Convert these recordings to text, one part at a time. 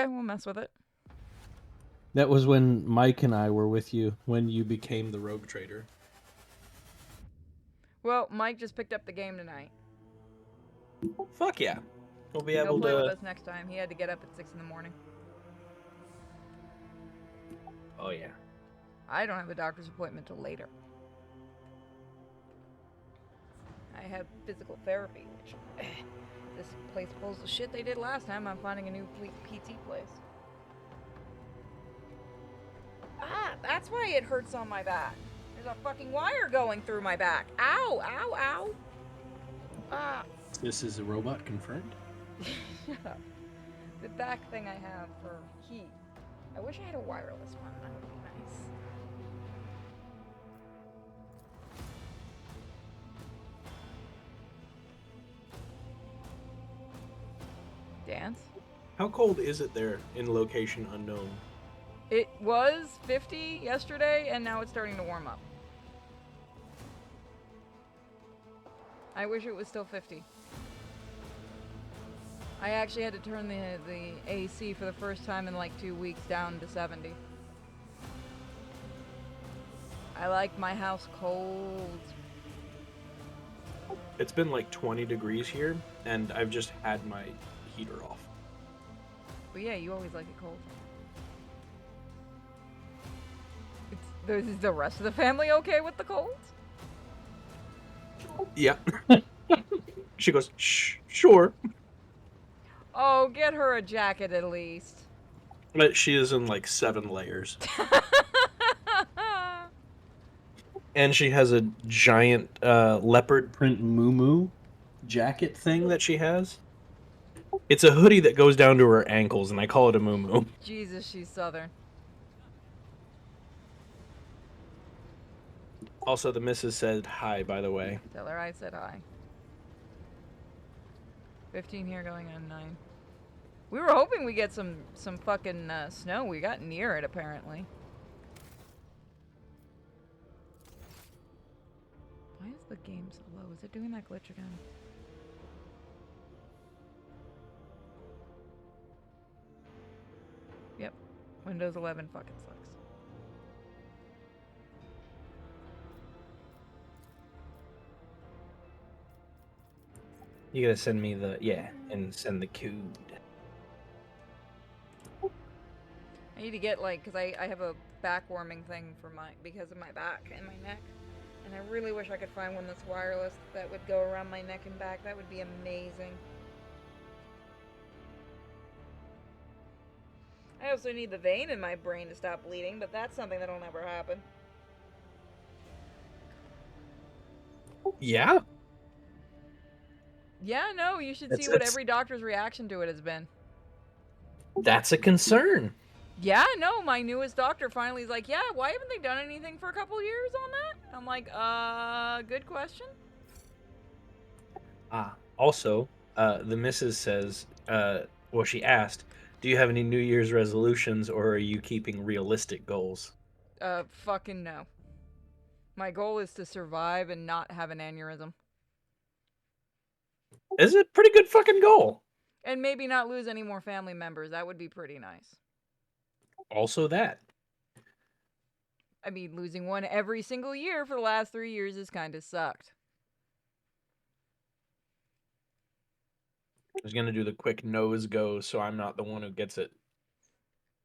Okay, we'll mess with it. That was when Mike and I were with you when you became the rogue trader. Well, Mike just picked up the game tonight. Fuck yeah. We'll be He'll able play with to... us next time. He had to get up at 6 in the morning. Oh yeah. I don't have a doctor's appointment till later. I have physical therapy, which this place pulls the shit they did last time. I'm finding a new PT place. Ah, that's why it hurts on my back. There's a fucking wire going through my back. Ow, ow, ow. Ah. This is a robot confirmed? Shut up. The back thing I have for heat. I wish I had a wireless one. That would be nice. Dance? How cold is it there in location unknown? It was 50 yesterday, and now it's starting to warm up. I wish it was still 50. I actually had to turn the AC for the first time in like 2 weeks down to 70. I like my house cold. It's been like 20 degrees here, and I've just had my heater off. But yeah, you always like it cold. Is the rest of the family okay with the cold? Yeah. She goes, shh, sure. Oh, get her a jacket at least. But she is in like 7 layers. And she has a giant leopard print muumuu jacket thing that she has. It's a hoodie that goes down to her ankles, and I call it a muumuu. Jesus, she's southern. Also, the missus said hi, by the way. Tell her I said hi. 15 here going on 9. We were hoping we get some fucking snow. We got near it, apparently. Why is the game so low? Is it doing that glitch again? Yep. Windows 11 fucking sucks. You gotta send me the... Yeah, and send the code. I need to get, like, because I have a back warming thing for because of my back and my neck. And I really wish I could find one that's wireless that would go around my neck and back. That would be amazing. I also need the vein in my brain to stop bleeding, but that's something that'll never happen. Yeah? Yeah, no, you should see what every doctor's reaction to it has been. That's a concern. Yeah, no, my newest doctor finally is like, yeah, why haven't they done anything for a couple years on that? I'm like, good question. Also, the missus says, well, she asked, do you have any New Year's resolutions, or are you keeping realistic goals? Fucking no. My goal is to survive and not have an aneurysm. It's a pretty good fucking goal. And maybe not lose any more family members. That would be pretty nice. Also that. I mean, losing one every single year for the last 3 years has kind of sucked. I was gonna do the quick nose go so I'm not the one who gets it.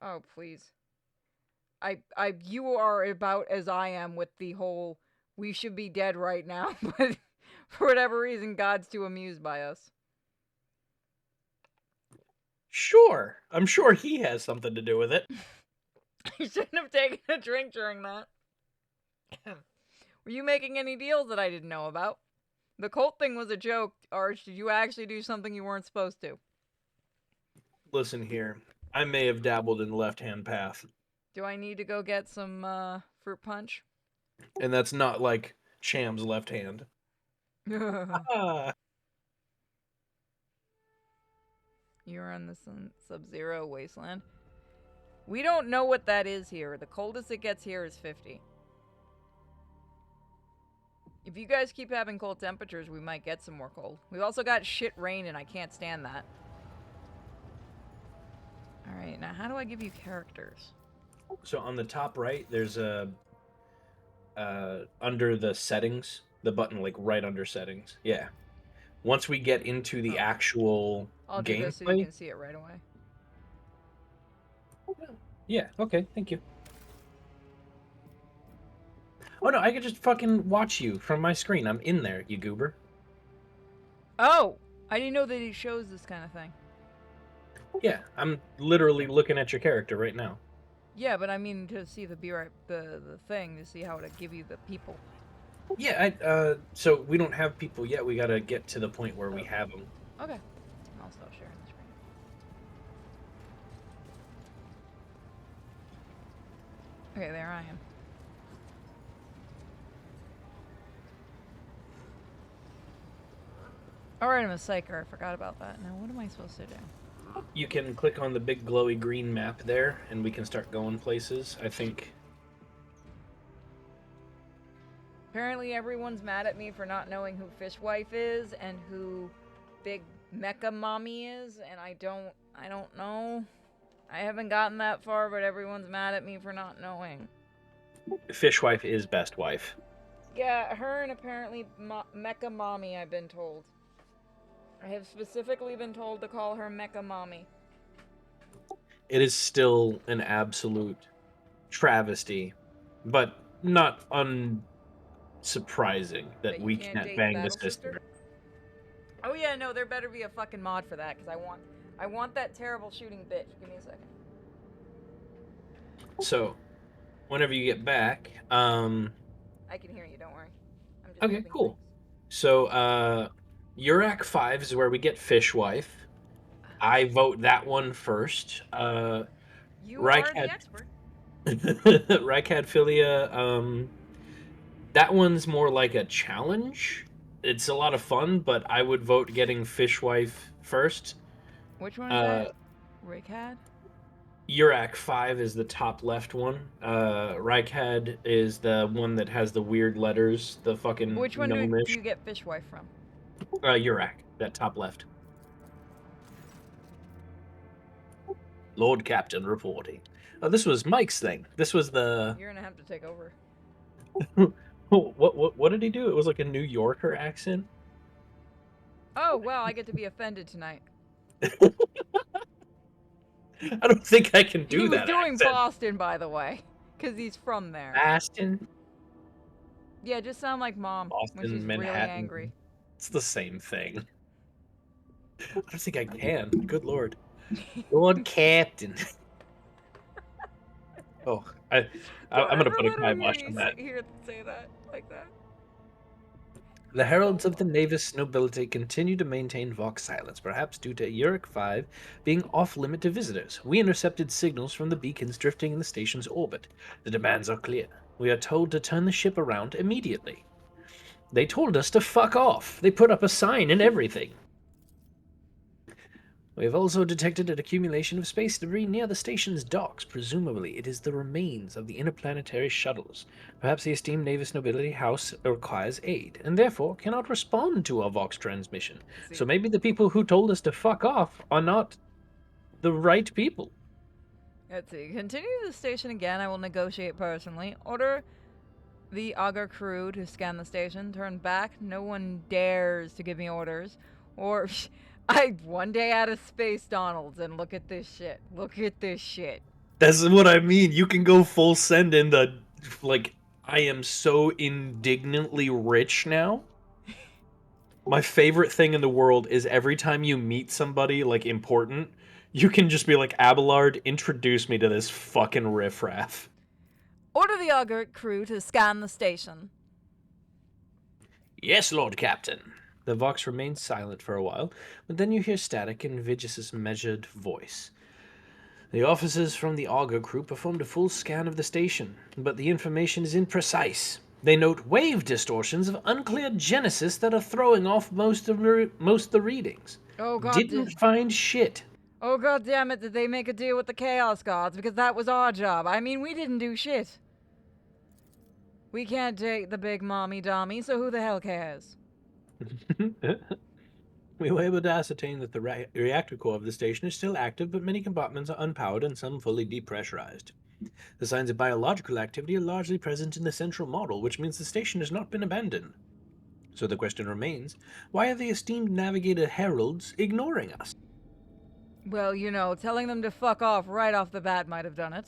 Oh, please. You are about as I am with the whole, we should be dead right now, but for whatever reason, God's too amused by us. Sure. I'm sure he has something to do with it. You shouldn't have taken a drink during that. Were you making any deals that I didn't know about? The cult thing was a joke, Arch. Did you actually do something you weren't supposed to? Listen here. I may have dabbled in the left-hand path. Do I need to go get some fruit punch? And that's not like Cham's left hand. You're on the Sub-Zero wasteland. We don't know what that is here. The coldest it gets here is 50. If you guys keep having cold temperatures, we might get some more cold. We've also got shit rain, and I can't stand that. Alright, Wait, now how do I give you characters? So on the top right, there's a under the settings, the button like right under settings. Yeah. Once we get into the Oh. actual I'll do this so you gameplay. can see it right away. Yeah. Okay. Thank you. Oh no, I could just fucking watch you from my screen. I'm in there, you goober. Oh! I didn't know that he shows this kind of thing. Yeah, I'm literally looking at your character right now. Yeah, but I mean to see the the thing, to see how to give you the people. Yeah, so we don't have people yet. We gotta get to the point where we have them. Okay. I'll stop sharing the screen. Okay, there I am. Alright, I'm a psyker. I forgot about that. Now, what am I supposed to do? You can click on the big glowy green map there, and we can start going places. I think. Apparently, everyone's mad at me for not knowing who Fishwife is and who Big Mecha Mommy is, and I don't know. I haven't gotten that far, but everyone's mad at me for not knowing. Fishwife is best wife. Yeah, her and apparently Mecha Mommy, I've been told. I have specifically been told to call her Mecha Mommy. It is still an absolute travesty, but not unsurprising that we can't bang the sister. Oh yeah, no, there better be a fucking mod for that, because I want that terrible shooting bitch. Give me a second. So, whenever you get back, I can hear you, don't worry. I'm just okay, cool. Things. So, Urac 5 is where we get Fishwife. I vote that one first. You are the expert. Rykadphilia, that one's more like a challenge. It's a lot of fun, but I would vote getting Fishwife first. Which one is that? Rykad? Urac 5 is the top left one. Rykad is the one that has the weird letters, the fucking Which one gnomish. do you get Fishwife from? Urac, that top left. Lord Captain reporting. Oh, this was Mike's thing. This was the... You're gonna have to take over. What did he do? It was like a New Yorker accent? Oh, well, I get to be offended tonight. I don't think I can do that. He was doing Boston, by the way, because he's from there. Boston? Yeah, just sound like Mom Boston, when she's Manhattan. really angry. It's the same thing. I don't think I can. Good Lord. Lord Captain. Oh, I'm gonna put a kibosh on that. Here to say that like that. The heralds of the Navis nobility continue to maintain Vox silence, perhaps due to Uric 5 being off-limit to visitors. We intercepted signals from the beacons drifting in the station's orbit. The demands are clear. We are told to turn the ship around immediately. They told us to fuck off. They put up a sign and everything. We have also detected an accumulation of space debris near the station's docks. Presumably, it is the remains of the interplanetary shuttles. Perhaps the esteemed Navis Nobility House requires aid, and therefore cannot respond to our Vox transmission. So maybe the people who told us to fuck off are not the right people. Let's see. Continue to the station again. I will negotiate personally. Order the Augur crew to scan the station. Turn back. No one dares to give me orders. Or... one day out of Space Donald's and look at this shit. Look at this shit. That's what I mean. You can go full send in the, like, I am so indignantly rich now. My favorite thing in the world is every time you meet somebody, like, important, you can just be like, Abelard, introduce me to this fucking riffraff. Order the Augur crew to scan the station. Yes, Lord Captain. The Vox remains silent for a while, but then you hear static in Vigis's measured voice. The officers from the Augur crew performed a full scan of the station, but the information is imprecise. They note wave distortions of unclear genesis that are throwing off most of the readings. Oh God! Didn't find shit. Oh God damn it! Did they make a deal with the Chaos Gods? Because that was our job. I mean, we didn't do shit. We can't date the big mommy dummy, so who the hell cares? We were able to ascertain that the reactor core of the station is still active, but many compartments are unpowered and some fully depressurized. The signs of biological activity are largely present in the central model, which means the station has not been abandoned. So the question remains, why are the esteemed navigator heralds ignoring us? Well, telling them to fuck off right off the bat might have done it.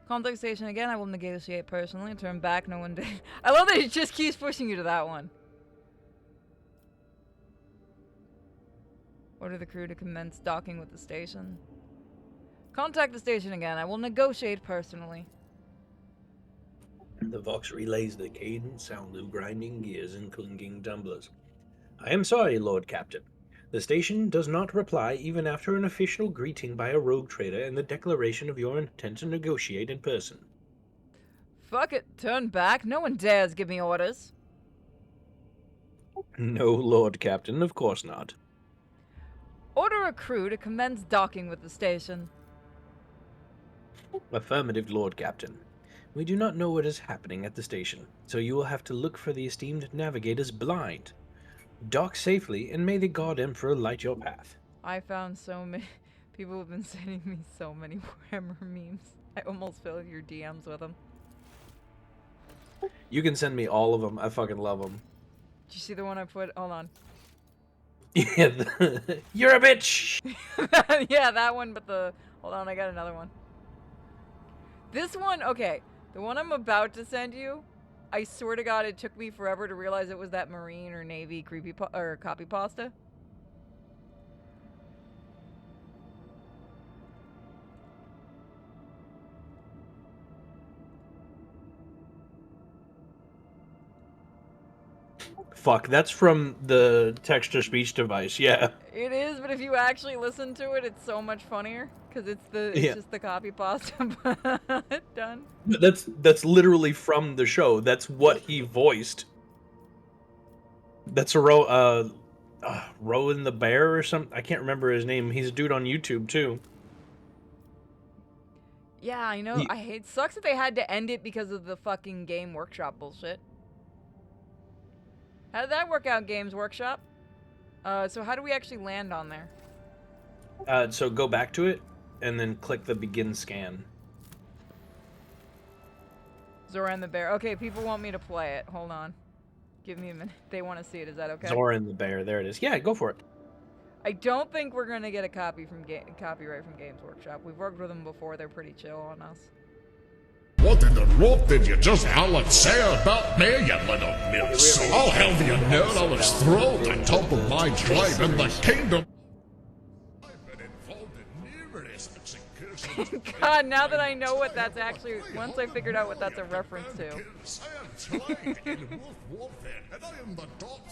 Contact station again, I will negotiate personally. Turn back, no one did. I love that it just keeps pushing you to that one. Order the crew to commence docking with the station. Contact the station again, I will negotiate personally. The Vox relays the cadent sound of grinding gears and clinking tumblers. I am sorry, Lord Captain. The station does not reply even after an official greeting by a rogue trader and the declaration of your intent to negotiate in person. Fuck it, turn back. No one dares give me orders. No, Lord Captain, of course not. Order a crew to commence docking with the station. Affirmative, Lord Captain. We do not know what is happening at the station, so you will have to look for the esteemed navigators blind. Dock safely, and may the God Emperor light your path. I found so many. People have been sending me so many Warhammer memes. I almost fill your DMs with them. You can send me all of them. I fucking love them. Did you see the one I put? Hold on. Yeah, you're a bitch! Yeah, that one, but the. Hold on, I got another one. This one, okay. The one I'm about to send you, I swear to God, it took me forever to realize it was that Marine or Navy or copy pasta. Fuck, that's from the text-to-speech device, yeah. It is, but if you actually listen to it, it's so much funnier because it's just the copy pasta done. That's literally from the show. That's what he voiced. That's a Rowan the Bear or something. I can't remember his name. He's a dude on YouTube too. Yeah, I know. He, I hate. Sucks that they had to end it because of the fucking Game Workshop bullshit. How did that work out, Games Workshop? So how do we actually land on there? so go back to it, and then click the begin scan. Zoran the Bear. Okay, people want me to play it. Hold on. Give me a minute. They want to see it. Is that okay? Zoran the Bear. There it is. Yeah, go for it. I don't think we're gonna get a copyright from Games Workshop. We've worked with them before. They're pretty chill on us. What in the rot did you just howl and say about me, you little mince? I'll have you know I was thrown the top of my drive in the kingdom. I've been involved in numerous executions. God, now that I know what that's actually, once I figured out what that's a reference to. I am trained in wolf warfare, and I am the top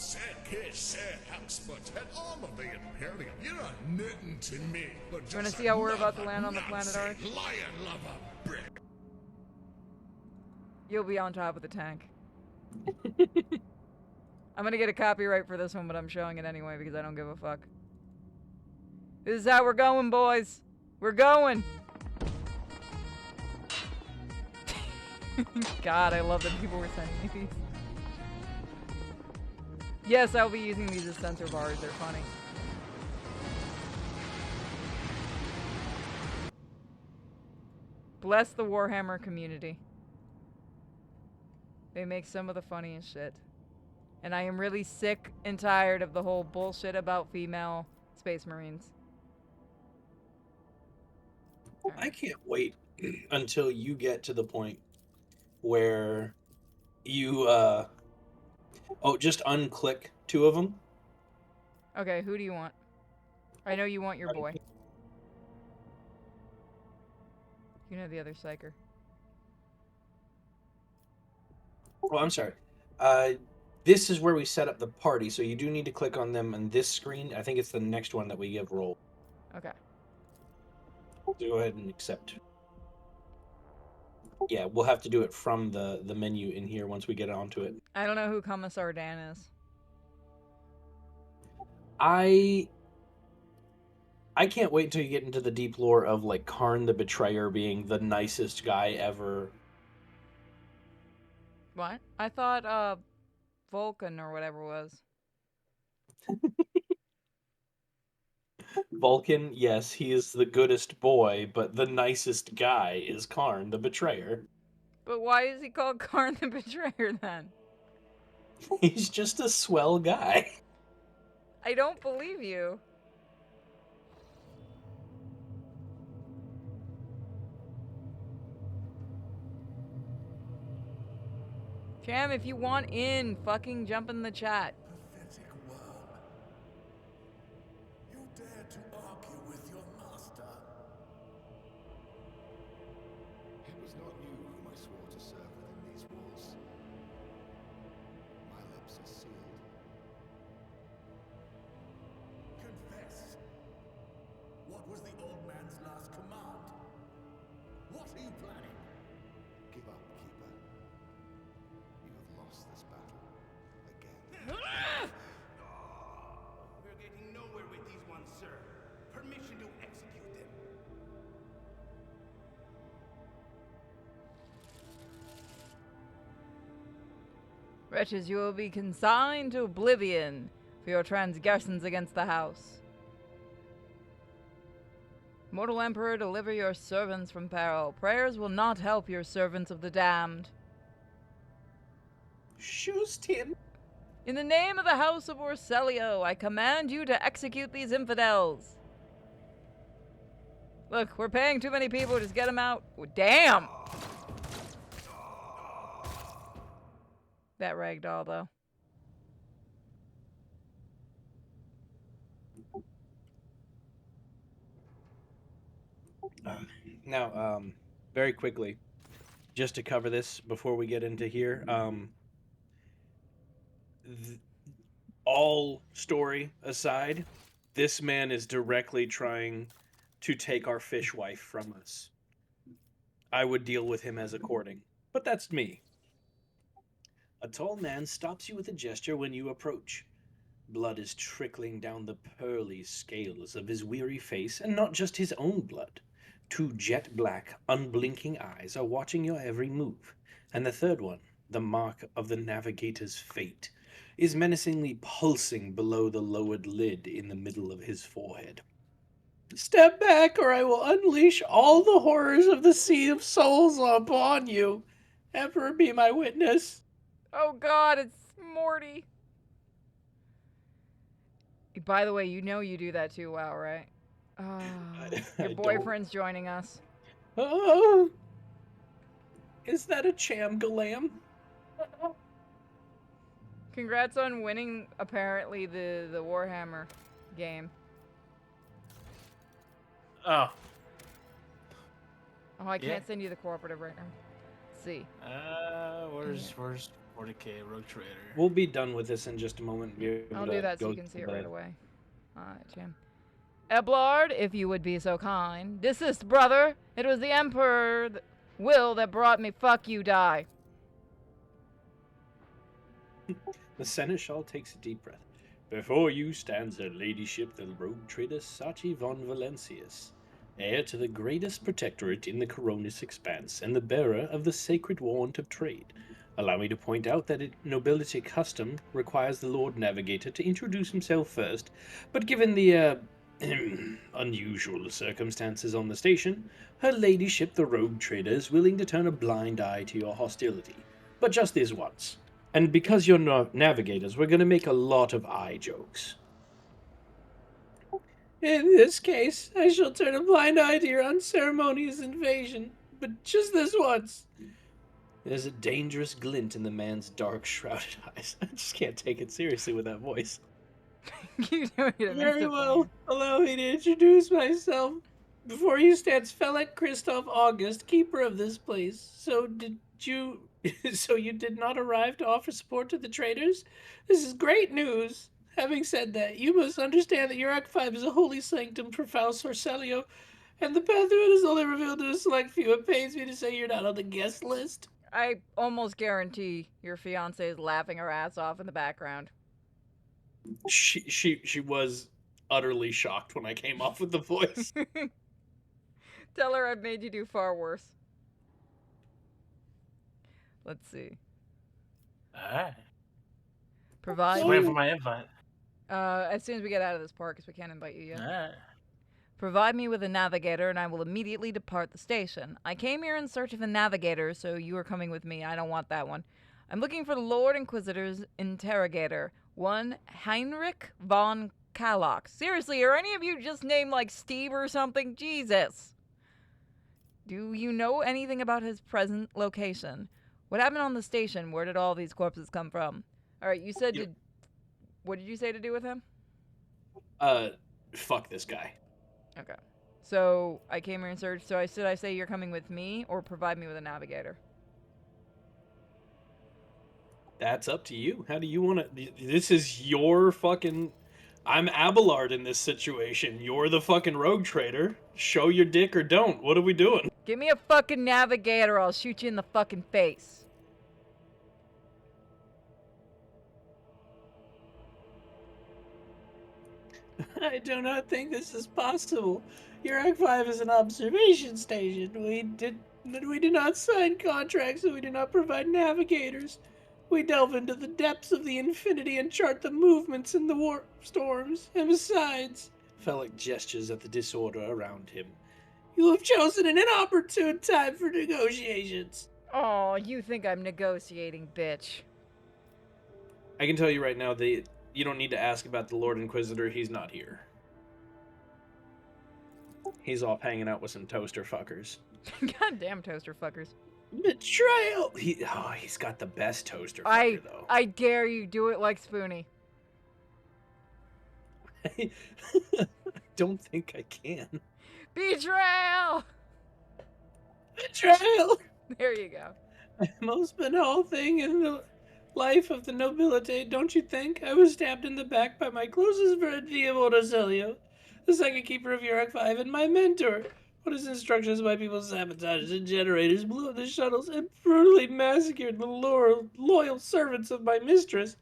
expert at all of the Imperium. You're nothing to me. You wanna see how we're about to land on the planet Arch? Lion lover brick. You'll be on top of the tank. I'm gonna get a copyright for this one, but I'm showing it anyway because I don't give a fuck. This is how we're going, boys. We're going. God, I love that people were sending me these. Yes, I'll be using these as sensor bars. They're funny. Bless the Warhammer community. They make some of the funniest shit. And I am really sick and tired of the whole bullshit about female Space Marines. I can't wait until you get to the point where you just unclick two of them. Okay, who do you want? I know you want your boy. You know the other psyker. Oh, I'm sorry. This is where we set up the party, so you do need to click on them on this screen. I think it's the next one that we give roll. Okay. So go ahead and accept. Yeah, we'll have to do it from the menu in here once we get onto it. I don't know who Commissar Dan is. I can't wait until you get into the deep lore of like Karn the Betrayer being the nicest guy ever. What? I thought Vulcan or whatever was. Vulcan, yes, he is the goodest boy, but the nicest guy is Karn, the betrayer. But why is he called Karn the Betrayer then? He's just a swell guy. I don't believe you. Cham, if you want in, fucking jump in the chat. Pathetic worm. You dare to argue with your master? It was not you whom I swore to serve within these walls. My lips are sealed. Confess. What was the old man's last command? What are you planning? Give up, Keeper. You have lost this battle. Again. We're getting nowhere with these ones, sir. Permission to execute them. Wretches, you will be consigned to oblivion for your transgressions against the house. Mortal Emperor, deliver your servants from peril. Prayers will not help your servants of the damned. Shoost him. In the name of the House of Orselio, I command you to execute these infidels. Look, we're paying too many people. Just get them out. Oh, damn! That ragdoll, though. Now, very quickly, just to cover this before we get into here, all story aside, this man is directly trying to take our fishwife from us. I would deal with him as a courting, but that's me. A tall man stops you with a gesture when you approach. Blood is trickling down the pearly scales of his weary face, and not just his own blood. Two jet black, unblinking eyes are watching your every move, and the third one, the mark of the navigator's fate, is menacingly pulsing below the lowered lid in the middle of his forehead. Step back, or I will unleash all the horrors of the Sea of Souls upon you. Emperor, be my witness. Oh god, it's Morty. By the way, you know you do that too well, right? Oh, I your don't. boyfriend's joining us. Oh, is that a Chamgalam? Congrats on winning, apparently, the Warhammer game. Oh. Oh, I Yeah. can't send you the cooperative right now. Let's see. Where's 40k Rogue Trader? We'll be done with this in just a moment. I'll do that so you can see it right away. Alright, Jim. Eblard, if you would be so kind. Desist, brother. It was the Emperor will that brought me. Fuck you, die. The seneschal takes a deep breath. Before you stands her ladyship, the rogue trader Sachi von Valencius, heir to the greatest protectorate in the Coronis expanse and the bearer of the sacred warrant of trade. Allow me to point out that nobility custom requires the Lord Navigator to introduce himself first, but given the unusual circumstances on the station, her ladyship the rogue trader is willing to turn a blind eye to your hostility, but just this once. And because you're navigators, we're going to make a lot of eye jokes. In this case, I shall turn a blind eye to your unceremonious invasion, but just this once. There's a dangerous glint in the man's dark, shrouded eyes. I just can't take it seriously with that voice. You doing it. Very well. Allow me to introduce myself. Before you stands Felek Christoph August, keeper of this place. So you did not arrive to offer support to the traders? This is great news. Having said that, you must understand that your Act 5 is a holy sanctum for Faust Orselio, and the path through it is only revealed to a select few. It pains me to say you're not on the guest list. I almost guarantee your fiance is laughing her ass off in the background. She was utterly shocked when I came off with the voice. Tell her I've made you do far worse. Let's see. Alright. Provide. Just waiting for my invite. As soon as we get out of this part, because we can't invite you yet. Alright. Provide me with a navigator, and I will immediately depart the station. I came here in search of a navigator, so you are coming with me. I don't want that one. I'm looking for the Lord Inquisitor's interrogator, one Heinrich von Kalloch. Seriously, are any of you just named like Steve or something? Jesus. Do you know anything about his present location? What happened on the station? Where did all these corpses come from? All right, you said Yep. what did you say to do with him? Fuck this guy. Okay. So I came here in search. So should I say you're coming with me or provide me with a navigator? That's up to you. How do you want to? This is your fucking. I'm Abelard in this situation. You're the fucking rogue trader. Show your dick or don't. What are we doing? Give me a fucking navigator. I'll shoot you in the fucking face. I do not think this is possible. Iraq 5 is an observation station. We do not sign contracts and we do not provide navigators. We delve into the depths of the infinity and chart the movements in the warp storms. And besides, Felix gestures at the disorder around him. You have chosen an inopportune time for negotiations. Oh, you think I'm negotiating, bitch. I can tell you right now, you don't need to ask about the Lord Inquisitor. He's not here. He's off hanging out with some toaster fuckers. Goddamn toaster fuckers. Betrayal! He's got the best toaster fucker, though. I dare you, do it like Spoonie. I don't think I can. Betrayal! Betrayal! There you go. The most banal thing in the life of the nobility, don't you think? I was stabbed in the back by my closest friend, Diego Roselio, the second keeper of Uruk 5, and my mentor. On his instructions, my people sabotaged the generators, blew up the shuttles, and brutally massacred the loyal servants of my mistress.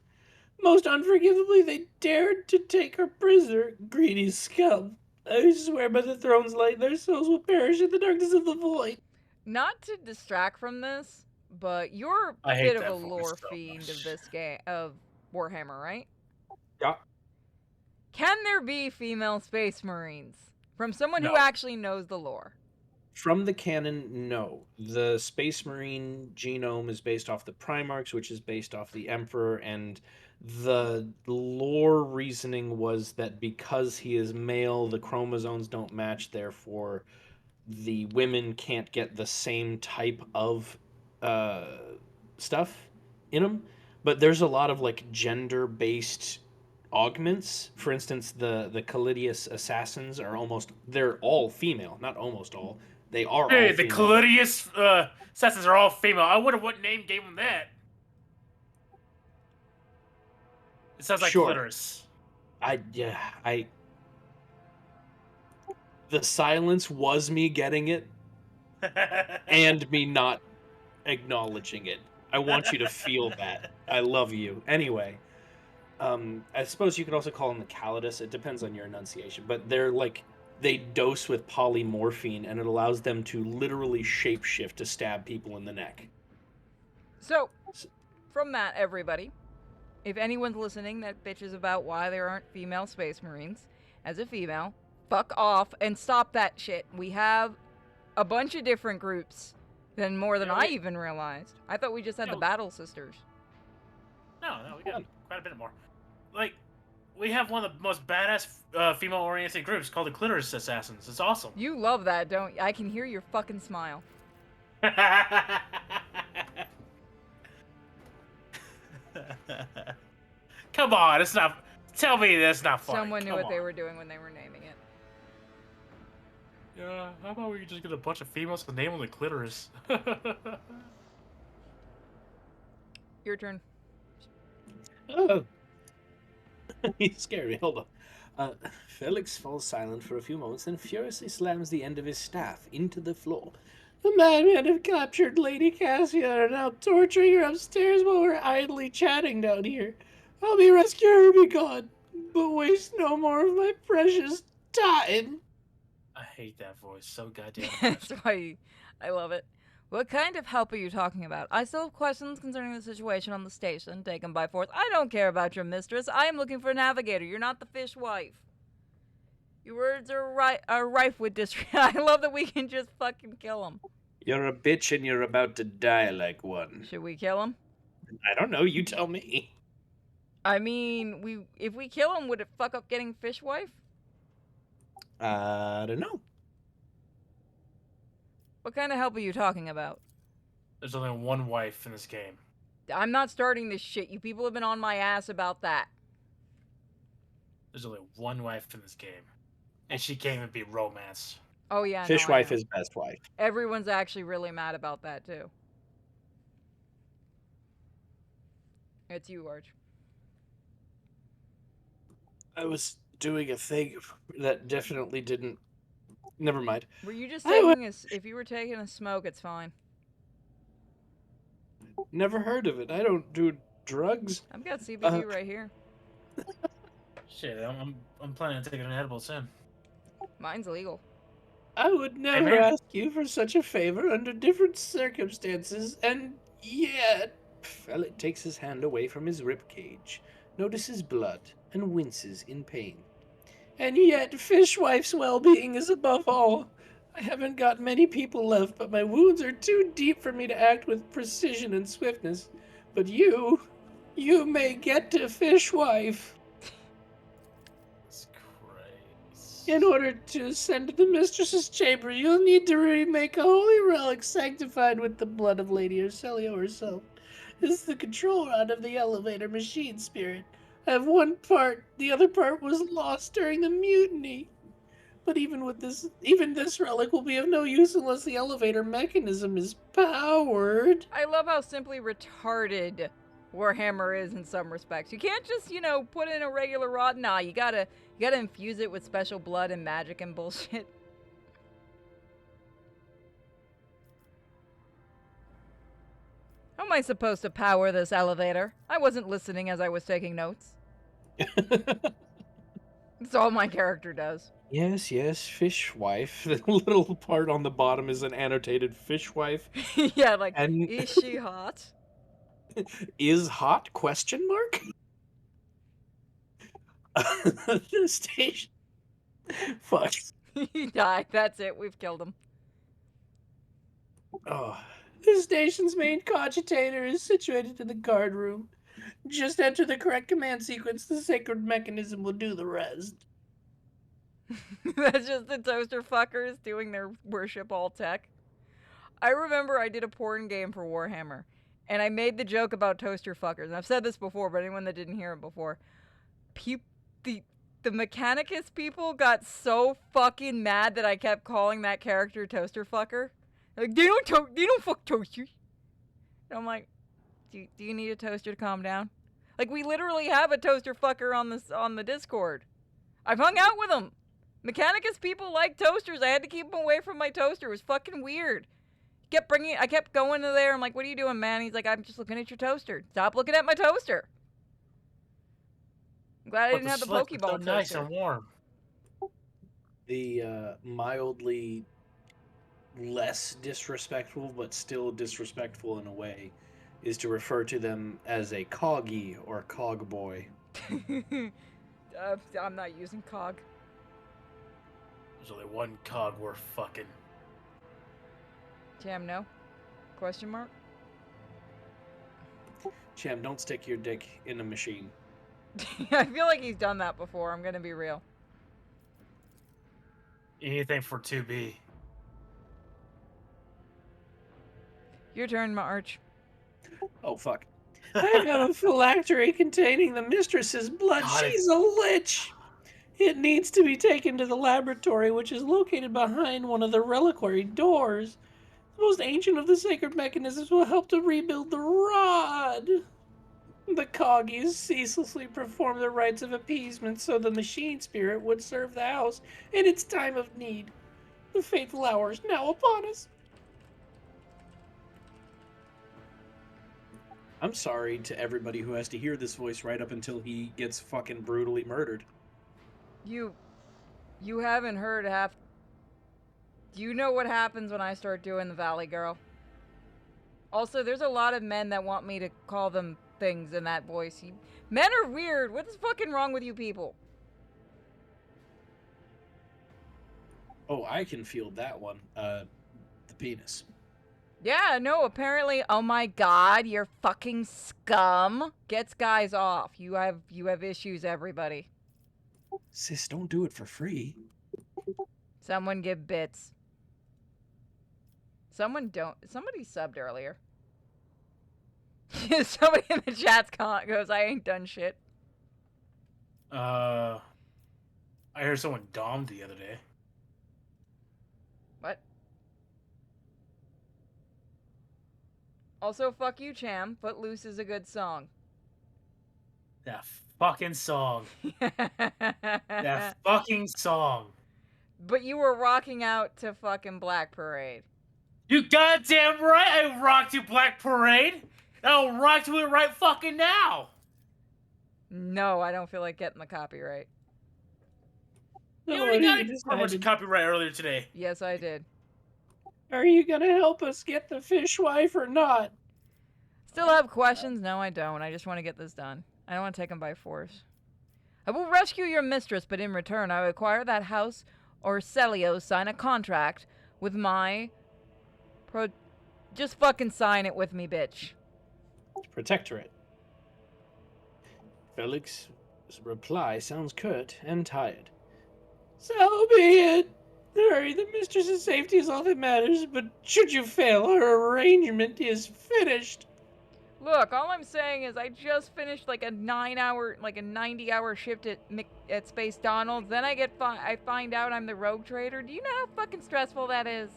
Most unforgivably, they dared to take her prisoner, greedy scum. I swear by the throne's light, their souls will perish in the darkness of the void. Not to distract from this, but you're I a hate bit of that a voice lore so fiend much. of this game, of Warhammer, right? Yeah. Can there be female space marines? From someone who No. actually knows the lore. From the canon, no. The Space Marine genome is based off the Primarchs, which is based off the Emperor, and the lore reasoning was that because he is male, the chromosomes don't match, therefore the women can't get the same type of stuff in them. But there's a lot of like gender-based augments. For instance, the Callidius assassins they're all female, not almost all. They are all Hey, the female. Callidius assassins are all female. I wonder what name gave them that. It sounds like Sure. clitoris. The silence was me getting it and me not acknowledging it. I want you to feel that. I love you. Anyway, I suppose you could also call them the Calidus. It depends on your enunciation, but they dose with polymorphine, and it allows them to literally shapeshift to stab people in the neck. So, from that, everybody, if anyone's listening that bitches about why there aren't female space marines, as a female, fuck off and stop that shit. We have a bunch of different groups than more than I even realized. I thought we just had the Battle Sisters. No, we got quite a bit more. Like, we have one of the most badass female-oriented groups called the Clitoris Assassins. It's awesome. You love that, don't you? I can hear your fucking smile. Come on, it's not. Tell me that's not funny. Someone knew Come what they on. were doing when they were naming it. Yeah, how about we just get a bunch of females to name on the clitoris? Your turn. Oh. You scared me. Hold on. Felix falls silent for a few moments, then furiously slams the end of his staff into the floor. The madmen have captured Lady Cassia and are now torturing her upstairs while we're idly chatting down here. I'll be rescue her, be gone, but waste no more of my precious time. I hate that voice so goddamn much. That's why I love it. What kind of help are you talking about? I still have questions concerning the situation on the station, taken by force. I don't care about your mistress. I am looking for a navigator. You're not the fish wife. Your words are rife with disrespect. I love that we can just fucking kill him. You're a bitch and you're about to die like one. Should we kill him? I don't know. You tell me. I mean, if we kill him, would it fuck up getting fish wife? I don't know. What kind of help are you talking about? There's only one wife in this game. I'm not starting this shit. You people have been on my ass about that. There's only one wife in this game. And she can't even be romance. Oh yeah, Fish no, I wife know. is best wife. Everyone's actually really mad about that too. It's you, Arch. I was doing a thing that definitely didn't. Never mind. Were you just I taking a? If you were taking a smoke, it's fine. Never heard of it. I don't do drugs. I've got CBD right here. Shit, I'm planning on taking an edible soon. Mine's legal. I would never man. ask you for such a favor under different circumstances, and yet. Fellet takes his hand away from his ribcage, notices blood, and winces in pain. And yet, Fishwife's well-being is above all. I haven't got many people left, but my wounds are too deep for me to act with precision and swiftness. But you may get to Fishwife. Jesus Christ. In order to ascend to the mistress's chamber, you'll need to remake a holy relic sanctified with the blood of Lady Arcelio herself. This is the control rod of the elevator machine spirit. I have one part, the other part was lost during the mutiny. But even this relic will be of no use unless the elevator mechanism is powered. I love how simply retarded Warhammer is in some respects. You can't just, put in a regular rod. Nah, you gotta infuse it with special blood and magic and bullshit. How am I supposed to power this elevator? I wasn't listening as I was taking notes. That's all my character does. Yes, Fishwife. The little part on the bottom is an annotated Fishwife. Yeah, like, And is she hot? is hot question mark? The station. Fuck. He died. That's it. We've killed him. Oh. The station's main cogitator is situated in the guard room. Just enter the correct command sequence. The sacred mechanism will do the rest. That's just the toaster fuckers doing their worship all tech. I remember I did a porn game for Warhammer, and I made the joke about toaster fuckers. And I've said this before, but anyone that didn't hear it before, the Mechanicus people got so fucking mad that I kept calling that character toaster fucker. Like, they don't fuck toasters. And I'm like, do you need a toaster to calm down? Like, we literally have a toaster fucker on the Discord. I've hung out with him. Mechanicus people like toasters. I had to keep him away from my toaster. It was fucking weird. I kept going to there. I'm like, what are you doing, man? He's like, I'm just looking at your toaster. Stop looking at my toaster. I'm glad I didn't have the Pokeball so toaster. nice and warm. The mildly less disrespectful, but still disrespectful in a way, is to refer to them as a coggy or cog boy. I'm not using cog. There's only one cog worth fucking. Jam, no? Question mark? Cham, don't stick your dick in a machine. I feel like he's done that before. I'm gonna be real. Anything for 2B. Your turn, March. Oh, fuck. I have a phylactery containing the mistress's blood. God, She's a lich. It needs to be taken to the laboratory, which is located behind one of the reliquary doors. The most ancient of the sacred mechanisms will help to rebuild the rod. The coggies ceaselessly perform the rites of appeasement so the machine spirit would serve the house in its time of need. The fateful hour is now upon us. I'm sorry to everybody who has to hear this voice right up until he gets fucking brutally murdered. You haven't heard half. Do you know what happens when I start doing the Valley Girl? Also, there's a lot of men that want me to call them things in that voice. Men are weird. What is fucking wrong with you people? Oh, I can feel that one. The penis. Yeah, no, apparently, oh my god, you're fucking scum. Gets guys off. You have issues, everybody. Sis, don't do it for free. Someone give bits. Somebody subbed earlier. Somebody in the chat's goes, I ain't done shit. I heard someone domed the other day. What? Also, fuck you, Cham. Footloose is a good song. That fucking song. That fucking song. But you were rocking out to fucking Black Parade. You goddamn right I rocked you, Black Parade. I'll rock to it right fucking now. No, I don't feel like getting the copyright. You already got it pretty much copyright earlier today. Yes, I did. Are you gonna help us get the fishwife or not? Still have questions? No, I don't. I just want to get this done. I don't want to take them by force. I will rescue your mistress, but in return, I require that house or Celio sign a contract with my Just fucking sign it with me, bitch. Protectorate. Felix's reply sounds curt and tired. So be it. Hurry, the mistress's safety is all that matters, but should you fail, her arrangement is finished. Look, all I'm saying is I just finished like a 90-hour shift at Space Donald's. Then I find out I'm the rogue trader. Do you know how fucking stressful that is?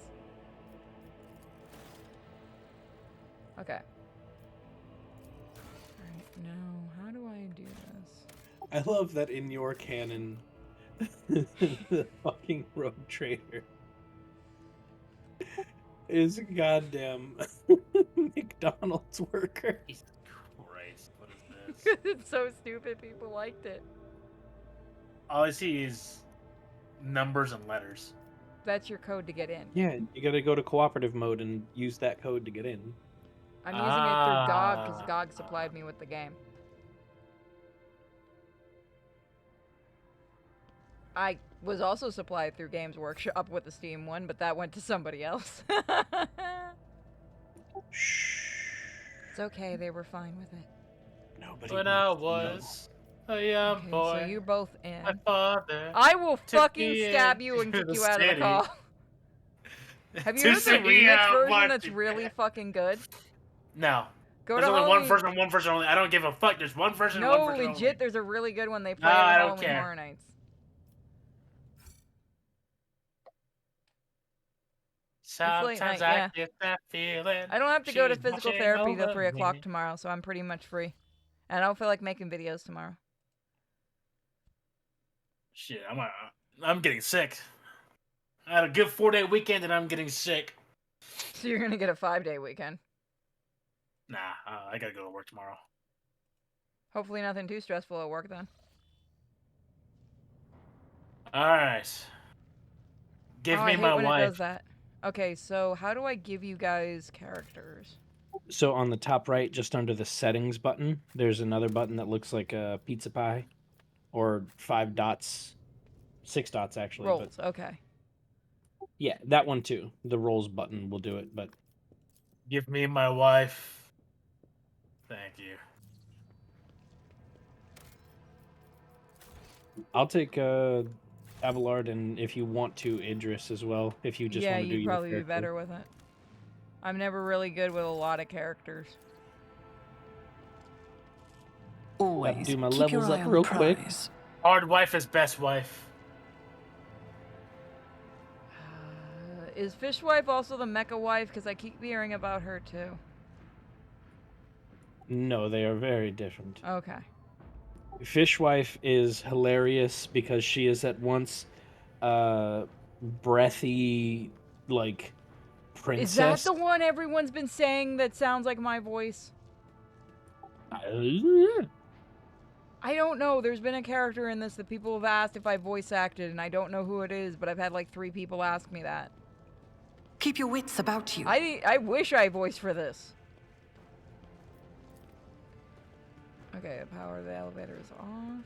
Okay. Alright, now, how do I do this? I love that in your canon, the fucking rogue trader is a goddamn McDonald's worker. Jesus Christ, what is this? It's so stupid, people liked it. All I see is numbers and letters. That's your code to get in. Yeah, you gotta go to cooperative mode and use that code to get in. I'm using it through GOG because GOG supplied me with the game. I was also supplied through Games Workshop with the Steam one, but that went to somebody else. It's okay, they were fine with it. Nobody When I was a young Okay, boy, so you're both in. my father. I will took fucking me stab you and into kick the you out of the city. call. Have you To heard the sing me remix out version what that's you really did. fucking good? No. Go There's to only Halloween. one version only. I don't give a fuck. There's one version and No, one version legit, only. there's a really good one they play No, at I don't Halloween care. Horror Nights. Sometimes night, I yeah. get that feeling. I don't have to go to she's physical watching therapy till over 3 o'clock me. tomorrow, so I'm pretty much free. And I don't feel like making videos tomorrow. Shit, I'm getting sick. I had a good 4-day weekend and I'm getting sick. So you're gonna get a 5-day weekend. Nah, I gotta go to work tomorrow. Hopefully nothing too stressful at work then. Alright. Give Oh, me I hate my when it wife. does that. Okay, so how do I give you guys characters? So on the top right, just under the settings button, there's another button that looks like a pizza pie, or 5 dots, 6 dots actually. Rolls, But okay. yeah, that one too. The rolls button will do it. But Give me my wife. Thank you. I'll take Abelard, and if you want to, Idris as well. If you just Yeah, want to do you'd your probably be character. better with it. I'm never really good with a lot of characters. Always do my keep levels your up eye on real the quick. prize. Hard wife is best wife. Is Fishwife also the mecha wife? Because I keep hearing about her too. No, they are very different. Okay. Fishwife is hilarious because she is at once breathy, like, princess. Is that the one everyone's been saying that sounds like my voice? I don't know. There's been a character in this that people have asked if I voice acted, and I don't know who it is, but I've had like 3 people ask me that. Keep your wits about you. I wish I voiced for this. Okay, the power of the elevator is off.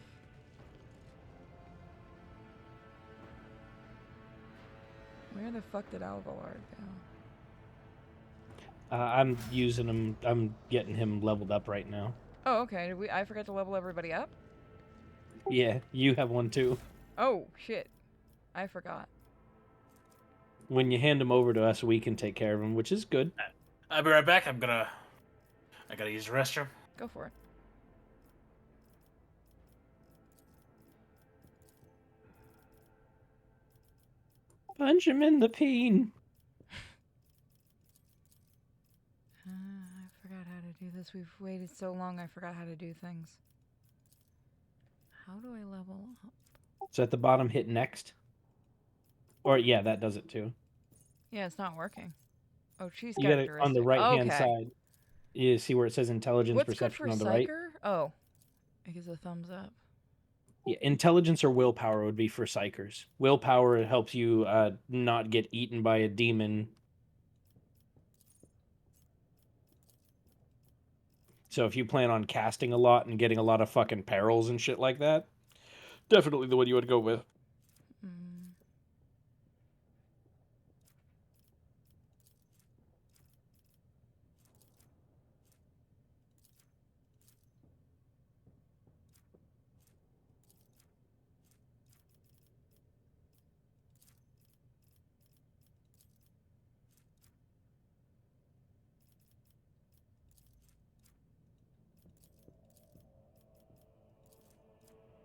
Where the fuck did Algalard go? I'm using him. I'm getting him leveled up right now. Oh, okay. I forgot to level everybody up? Yeah, you have one too. Oh, shit. I forgot. When you hand him over to us, we can take care of him, which is good. I'll be right back. I gotta use the restroom. Go for it. Punch him in the peen. I forgot how to do this. We've waited so long, I forgot how to do things. How do I level up? So at the bottom, hit next. Or yeah, that does it too. Yeah, it's not working. Oh, cheese You got it on the right-hand okay. side. You see where it says intelligence What's perception good for on the right? Psyker? Oh, it gives a thumbs up. Yeah, intelligence or willpower would be for psychers. Willpower helps you not get eaten by a demon. So if you plan on casting a lot and getting a lot of fucking perils and shit like that, definitely the one you would go with. Mm.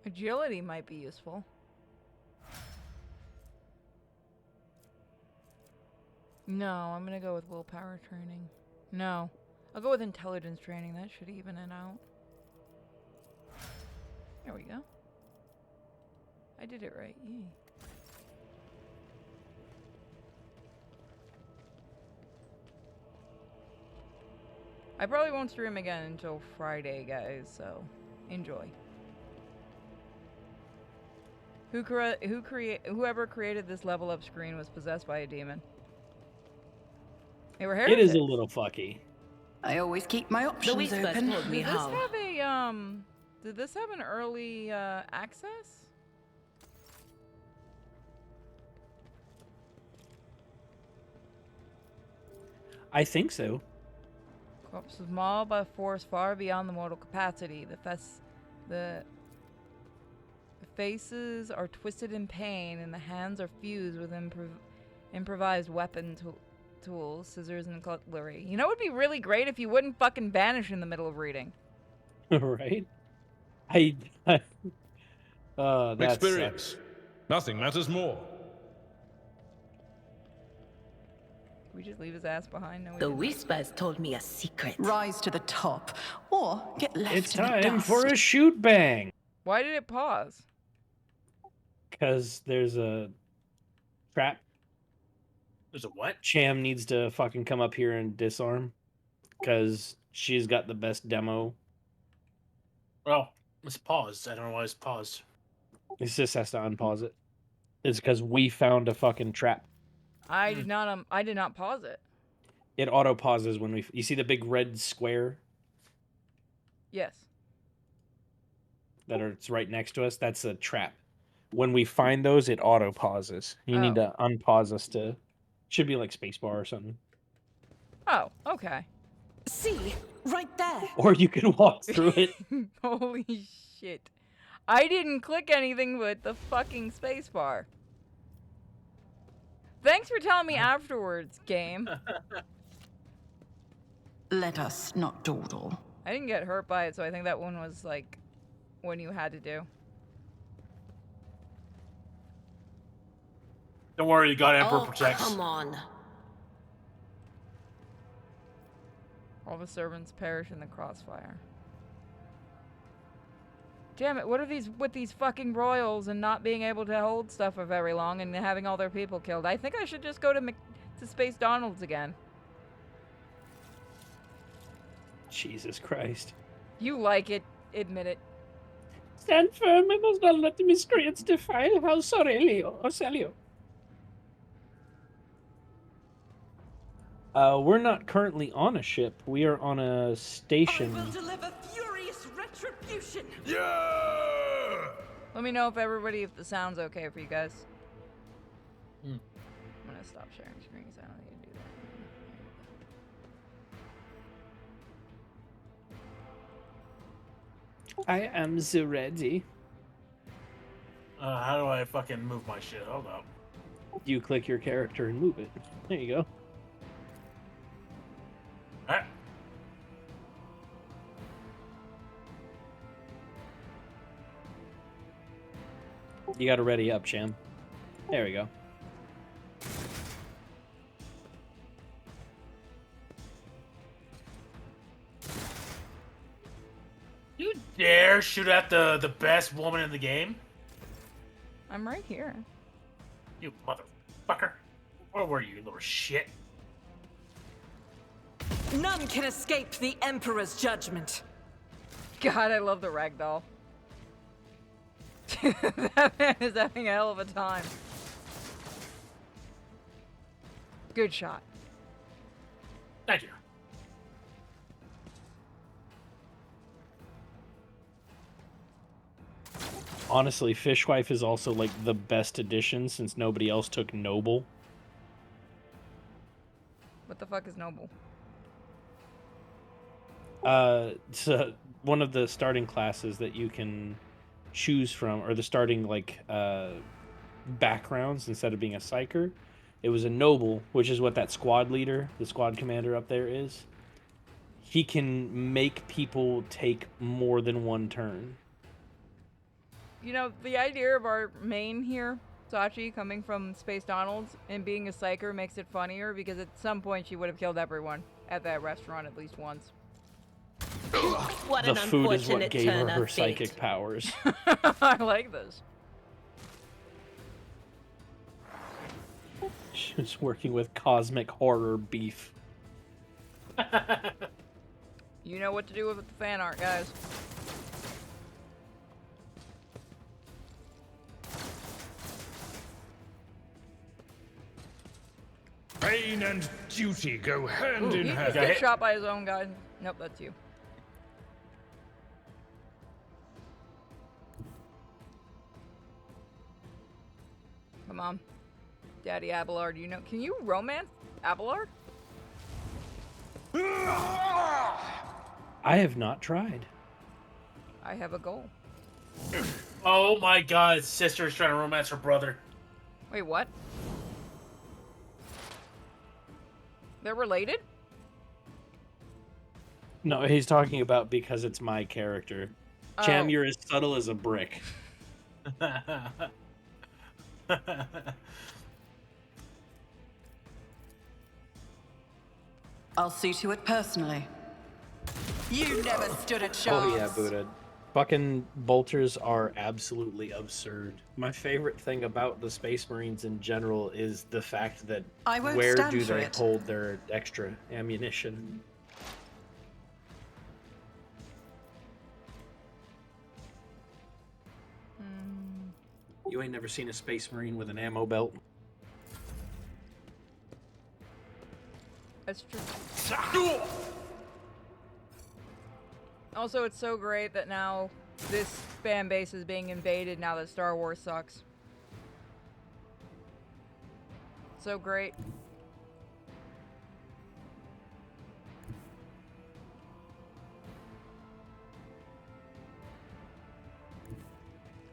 Agility might be useful. No, I'm gonna go with willpower training. No, I'll go with intelligence training. That should even it out. There we go. I did it right. Yay. I probably won't stream again until Friday, guys, so enjoy. Whoever created this level up screen was possessed by a demon. They were heretics. It is a little fucky. I always keep my The options whispers open. told me Did this how. have a Did this have an early access? I think so. Corpse was mauled by force far beyond the mortal capacity. The faces are twisted in pain, and the hands are fused with improvised weapon tools, scissors, and cutlery. You know, it would be really great if you wouldn't fucking vanish in the middle of reading. Right? That Experience. sucks. Nothing matters more. Did we just leave his ass behind? No, we The didn't. whispers told me a secret. Rise to the top, or get left It's in the time dust. for a shoot bang. Why did it pause? Because there's a trap. There's a what? Cham needs to fucking come up here and disarm. Because she's got the best demo. Well, it's paused. I don't know why it's paused. It just has to unpause it. It's because we found a fucking trap. I did not pause it. It auto pauses when we. You see the big red square Yes. it's right next to us? That's a trap. When we find those, it auto pauses. You need to unpause us to. Should be like spacebar or something. Oh, okay. See, right there. Or you can walk through it. Holy shit. I didn't click anything but the fucking spacebar. Thanks for telling me afterwards, game. Let us not dawdle. I didn't get hurt by it, so I think that one was like one you had to do. Don't worry, you got Emperor Oh, protects. come on. All the servants perish in the crossfire. Damn it, what are these with these fucking royals and not being able to hold stuff for very long and having all their people killed? I think I should just go to Space Donald's again. Jesus Christ. You like it, admit it. Stand firm and must not let the miscreants defile House Aurelio. We're not currently on a ship. We are on a station. I will deliver furious retribution. execution! Yeah! Let me know if the sound's okay for you guys. Hmm. I'm gonna stop sharing screens. I don't need to do that. I am so ready. How do I fucking move my shit? Hold up. You click your character and move it. There you go. Alright. You got to ready up, Cham. There we go. You dare shoot at the best woman in the game? I'm right here. You motherfucker. Where were you little shit? None can escape the Emperor's judgment. God, I love the ragdoll. That man is having a hell of a time. Good shot. Thank you. Honestly, Fishwife is also like the best addition since nobody else took Noble. What the fuck is noble? It's one of the starting classes that you can choose from, or the starting backgrounds instead of being a psyker. It was a noble, which is what that squad leader, the squad commander up there is. He can make people take more than one turn. You know, the idea of our main here, Sachi, coming from Space Donald's and being a psyker makes it funnier because at some point she would have killed everyone at that restaurant at least once. What The an food is what unfortunate gave her turn her of fate. psychic powers. I like this. She was working with cosmic horror beef. You know what to do with the fan art, guys. Pain and duty go hand in He hand. gets shot by his own guy. Nope, that's you. Come on. Daddy Abelard, you know. Can you romance Abelard? I have not tried. I have a goal. Oh my god, his sister is trying to romance her brother. Wait, what? They're related? No, he's talking about because it's my character. Cham, Oh. you're as subtle as a brick. I'll see to it personally. You never stood a chance. Oh yeah, Buddha. Fucking bolters are absolutely absurd. My favorite thing about the Space Marines in general is the fact that I won't where stand do for they it. hold their extra ammunition? You ain't never seen a Space Marine with an ammo belt? That's true. Also, it's so great that now this fan base is being invaded now that Star Wars sucks. So great.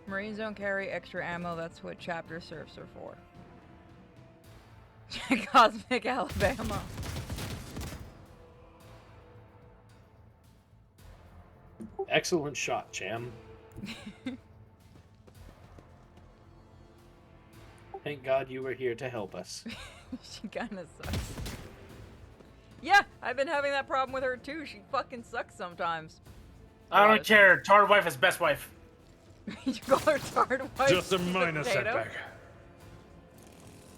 Marines don't carry extra ammo, that's what chapter serfs are for. Cosmic Alabama. Excellent shot, Cham. Thank God you were here to help us. She kinda sucks. Yeah, I've been having that problem with her too. She fucking sucks sometimes. I don't care. Tard wife is best wife. You call her tard wife? Just a minor potato?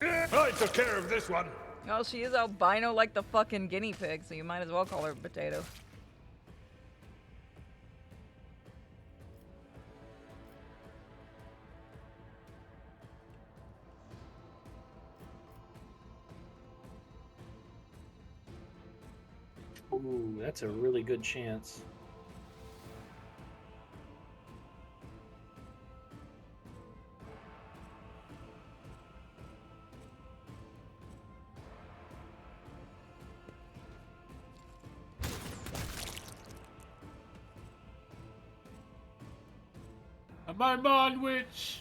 setback. I took care of this one. Well, she is albino like the fucking guinea pig, so you might as well call her a potato. Ooh, that's a really good chance. My Mon Witch!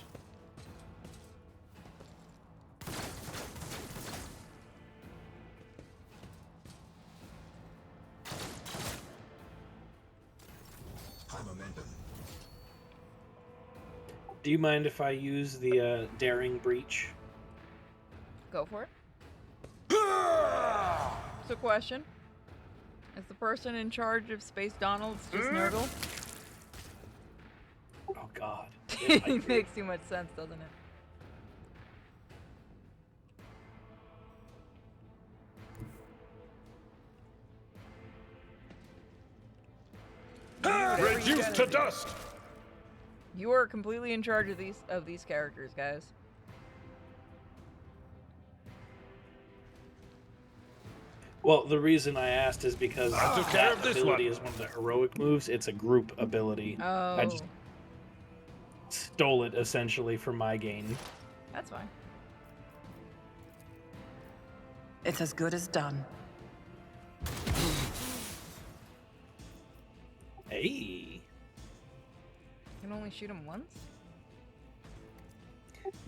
High momentum. Do you mind if I use the daring breach? Go for it. So, question: is the person in charge of Space Donald's just Nurgle? Oh God. It makes too much sense, doesn't it? Reduced to dust! You are completely in charge of these characters, guys. Well, the reason I asked is because I took care that of this ability one. is one of the heroic moves. It's a group ability. Oh, I just stole it essentially for my gain. that's fine. It's as good as done. Hey. You can only shoot him once.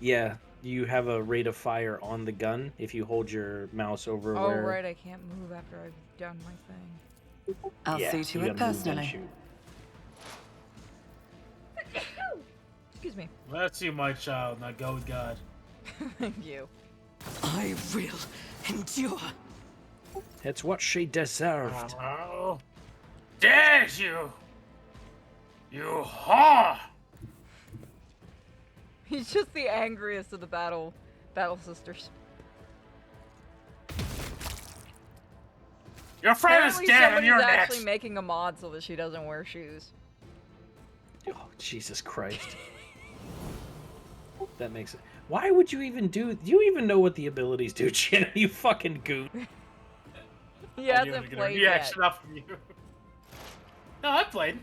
Yeah, you have a rate of fire on the gun if you hold your mouse over Oh, where... right, I can't move after I've done my thing. I'll Yeah, see to you it gotta move, then personally. shoot. Excuse me. Bless you, my child. Now go with God. Thank you. I will endure. It's what she deserved. Oh, dare you! You whore! He's just the angriest of the battle sisters. Your friend is Apparently dead and somebody's you're actually next! making a mod so that she doesn't wear shoes. Oh, Jesus Christ. That makes it... Why would you even do... Do you even know what the abilities do, Jenna? You fucking goon. He I knew hasn't I could get a played yet. reaction off from you. No, I played.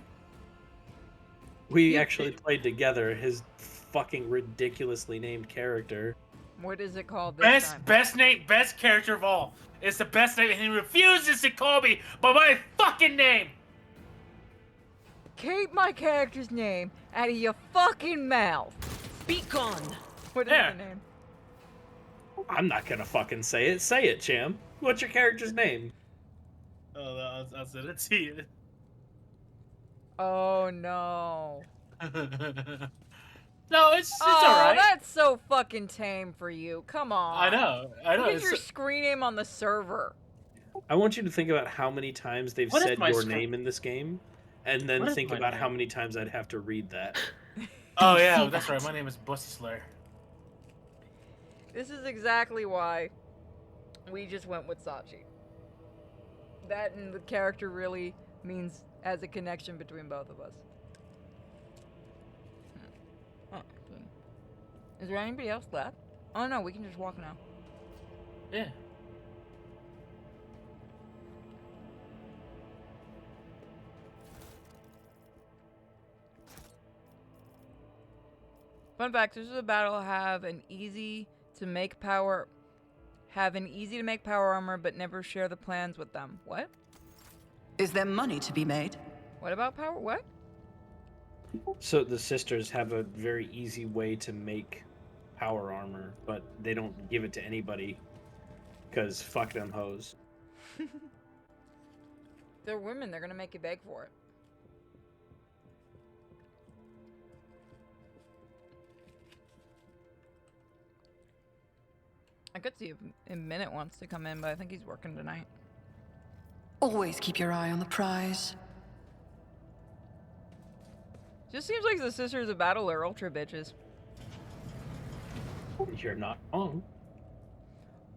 We actually played together his fucking ridiculously named character. What is it called this time? Best character of all. It's the best name, and he refuses to call me by my fucking name. Keep my character's name out of your fucking mouth. Speak on. What is Yeah. the name? I'm not gonna fucking say it. Say it, Cham. What's your character's name? Oh, I'll send it to you. Oh no. No, it's Oh, alright. that's so fucking tame for you. Come on. I know. Look at It's- your screen name on the server. I want you to think about how many times they've What is said my your sc- name in this game, and then What is think my about name? how many times I'd have to read that. Oh yeah, see that's that. right. My name is Bussy Slayer. This is exactly why we just went with Sachi. That and the character really means as a connection between both of us. Oh, okay. Is there anybody else left? Oh no, we can just walk now. Yeah. Fun fact: this is a battle have an easy to make power armor, but never share the plans with them. What? Is there money to be made? What about power? What? So the sisters have a very easy way to make power armor, but they don't give it to anybody, because fuck them hoes. They're women. They're gonna make you beg for it. I could see if Minute wants to come in, but I think he's working tonight. Always keep your eye on the prize. Just seems like the Sisters of Battle are ultra bitches. You're not wrong.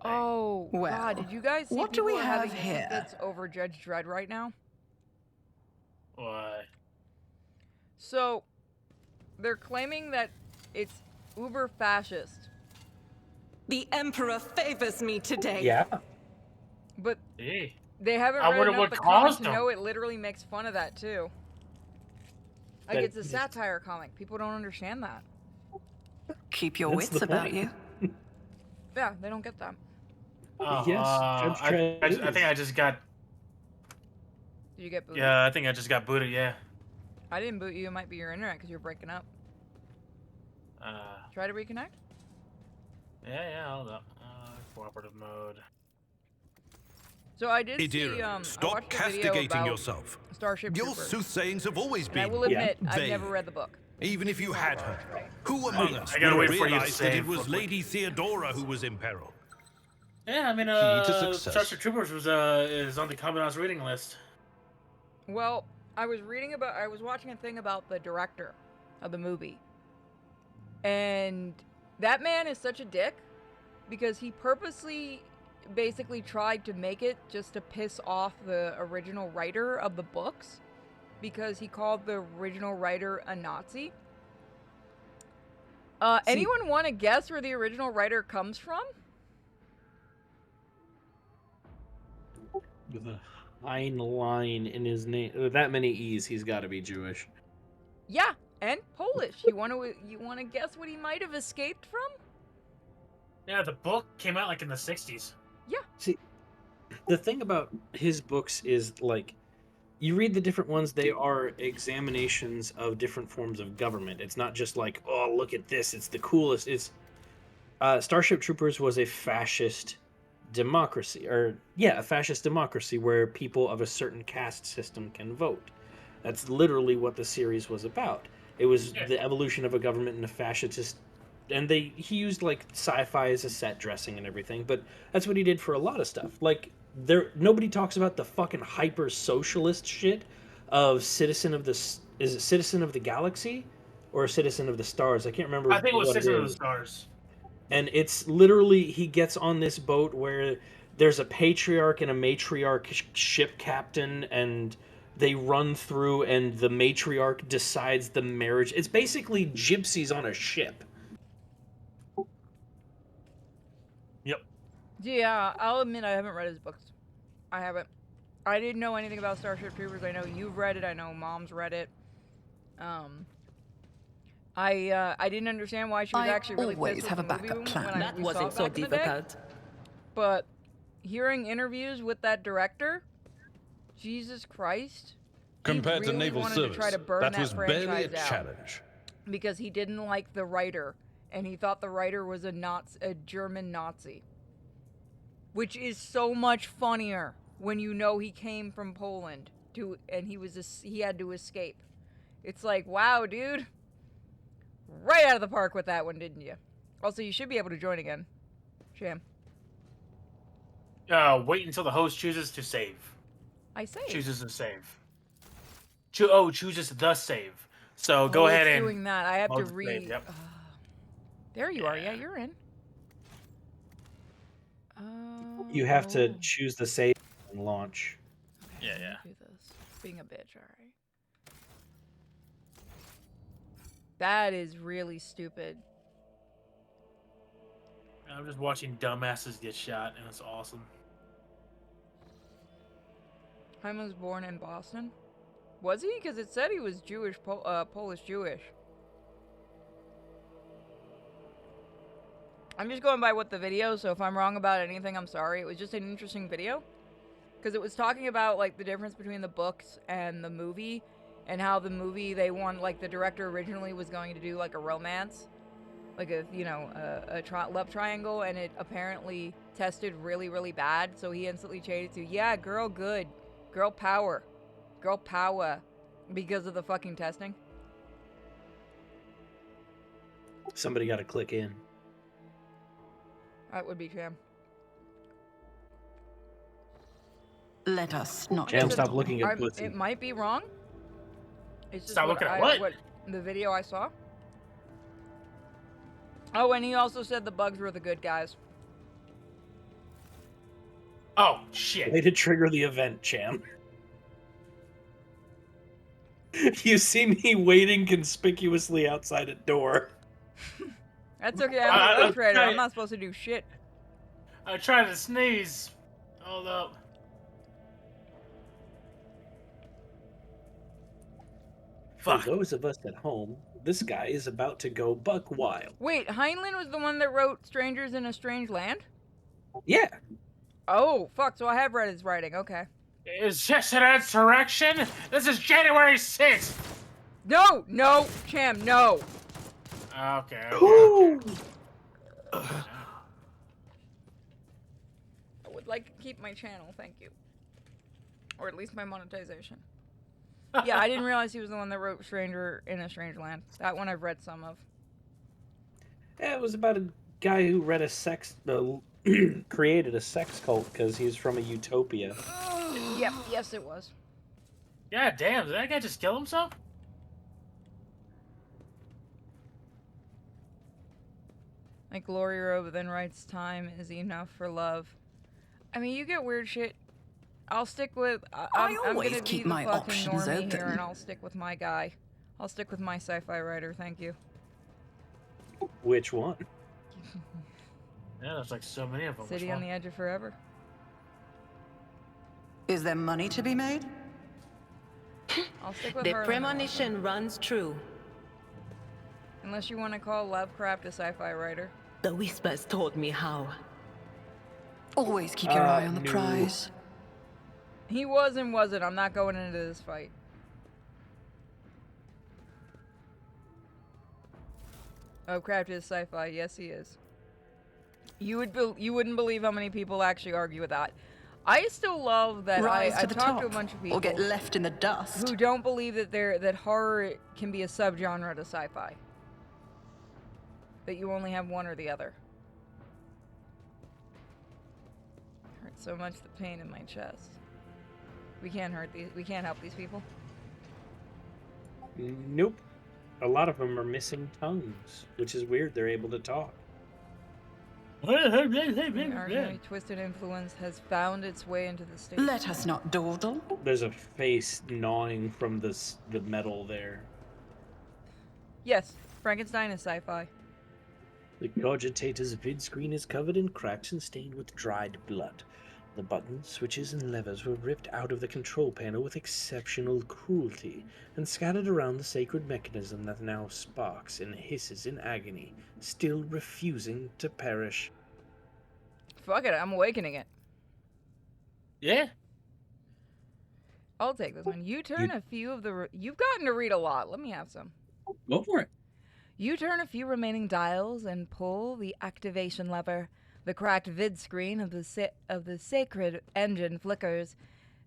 Oh, Well, God, did you guys see what do people we are having have here? that's over Judge Dredd right now? What? So, they're claiming that it's uber fascist, The Emperor favors me today. Yeah. but Hey. they haven't I read wonder enough what the comic caused to them. know it literally makes fun of that too. Like That it's a is- satire comic. People don't understand that. Keep your That's wits the about point. you. Yeah, they don't get that. Oh, Yes, Judge Dredd I think I just got. Did you get booted? Yeah, I think I just got booted. Yeah. I didn't boot you. It might be your internet because you're breaking up. Try to reconnect. Yeah, hold up. Cooperative mode. So I did see, Idira, I stop watched a video castigating about yourself. Starship Your Troopers. soothsayings have always And I been will admit, I've vague. never read the book. Even if you had heard, who among us I gotta would wait for you to realize that it save was real quick. Lady Theodora who was in peril? Yeah, I mean, Key to success. Starship Troopers was is on the Commandant's reading list. Well, I was watching a thing about the director of the movie. And that man is such a dick because he purposely basically tried to make it just to piss off the original writer of the books because he called the original writer a Nazi. Anyone want to guess where the original writer comes from? With a Hein line in his name, with that many E's, he's got to be Jewish. Yeah, and Polish. You want to guess what he might have escaped from? Yeah, the book came out like in the 60s. Yeah. See, the thing about his books is, like, you read the different ones, they are examinations of different forms of government. It's not just like, oh, look at this, it's the coolest. It's Starship Troopers was a fascist democracy, a fascist democracy where people of a certain caste system can vote. That's literally what the series was about. It was the evolution of a government in a fascist, and he used like sci-fi as a set dressing and everything, but that's what he did for a lot of stuff. Like nobody talks about the fucking hyper socialist shit of Citizen of the Galaxy or Citizen of the Stars? I can't remember. I think it was what Citizen of the is. Stars. And it's literally, he gets on this boat where there's a patriarch and a matriarch ship captain, and they run through, and the matriarch decides the marriage. It's basically gypsies on a ship. Yep. Yeah, I'll admit I haven't read his books. I haven't. I didn't know anything about Starship Troopers. I know you've read it. I know Mom's read it. I didn't understand why she was actually really always pissed have with a the movie backup plan. That we saw wasn't it so back in the day. difficult. But hearing interviews with that director, Jesus Christ. Compared he to really naval wanted service, to try to burn that was barely a franchise out challenge. because he didn't like the writer, and he thought the writer was a German Nazi. Which is so much funnier when you know he came from Poland and he had to escape. It's like, wow, dude. Right out of the park with that one, didn't you? Also, you should be able to join again. Sham. Wait until the host chooses to save. I say. Chooses to save. Chooses the save. So go ahead it's and doing that. I have to mode save, read. yep. There you are. Yeah, you're in. You have to choose the save and launch. Okay, Yeah, let me yeah. Do this. Being a bitch, alright. That is really stupid. I'm just watching dumbasses get shot, and it's awesome. Heim was born in Boston. Was he? Because it said he was Jewish, Polish Jewish. I'm just going by what the video, so if I'm wrong about anything, I'm sorry. It was just an interesting video. Because it was talking about, like, the difference between the books and the movie. And how the movie, the director originally was going to do, like, a romance. Like a love triangle. And it apparently tested really, really bad. So he instantly changed it to, yeah, girl good. Girl power. Girl power. Because of the fucking testing. Somebody got to click in. That would be Cham. Let us not. Cham, stop looking at pussy. It might be wrong. It's just Stop looking at what? The video I saw. Oh, and he also said the bugs were the good guys. Oh, shit. Way to trigger the event, Cham. You see me waiting conspicuously outside a door. That's okay, I'm a illustrator. I'm not supposed to do shit. I tried to sneeze. Hold up. Fuck. For those of us at home, this guy is about to go buck wild. Wait, Heinlein was the one that wrote Strangers in a Strange Land? Yeah. Oh, fuck, so I have read his writing, okay. Is this an insurrection? This is January 6th! No, Cham, no. Okay. Ooh! I would like to keep my channel, thank you. Or at least my monetization. Yeah, I didn't realize he was the one that wrote Stranger in a Strange Land. That one I've read some of. Yeah, it was about a guy who read created a sex cult because he's from a utopia. Yep, yes it was. Yeah, damn, did that guy just kill himself? Like Glory Robe then writes, time is enough for love. I mean, you get weird shit. I'll stick with... I'm always gonna keep be the my fucking options normie here, open. and I'll stick with my guy. I'll stick with my sci-fi writer, thank you. Which one? Yeah, there's like so many of them. City on the Edge of Forever. Is there money to be made? I'll stick with The Harlan premonition runs true. unless you want to call Lovecraft a sci-fi writer. The whispers told me how. Always keep your eye on the no. prize. He was and wasn't. I'm not going into this fight. Lovecraft is sci-fi. Yes, he is. You wouldn't believe how many people actually argue with that. I still love that. Rise to I've the talked top, to a bunch of people or get left in the dust. who don't believe that that horror can be a subgenre to sci-fi. That you only have one or the other. Hurts so much the pain in my chest. We can't hurt these. We can't help these people. Nope. A lot of them are missing tongues, which is weird. They're able to talk. The arcane twisted influence has found its way into the stage. Let us not dawdle. There's a face gnawing from the metal there. Yes, Frankenstein is sci-fi. The cogitator's vid screen is covered in cracks and stained with dried blood. The buttons, switches, and levers were ripped out of the control panel with exceptional cruelty and scattered around the sacred mechanism that now sparks and hisses in agony, still refusing to perish. Fuck it, I'm awakening it. Yeah. I'll take this one. You turn a few of the... You've gotten to read a lot. Let me have some. Go for it. You turn a few remaining dials and pull the activation lever. The cracked vid screen of the sacred engine flickers.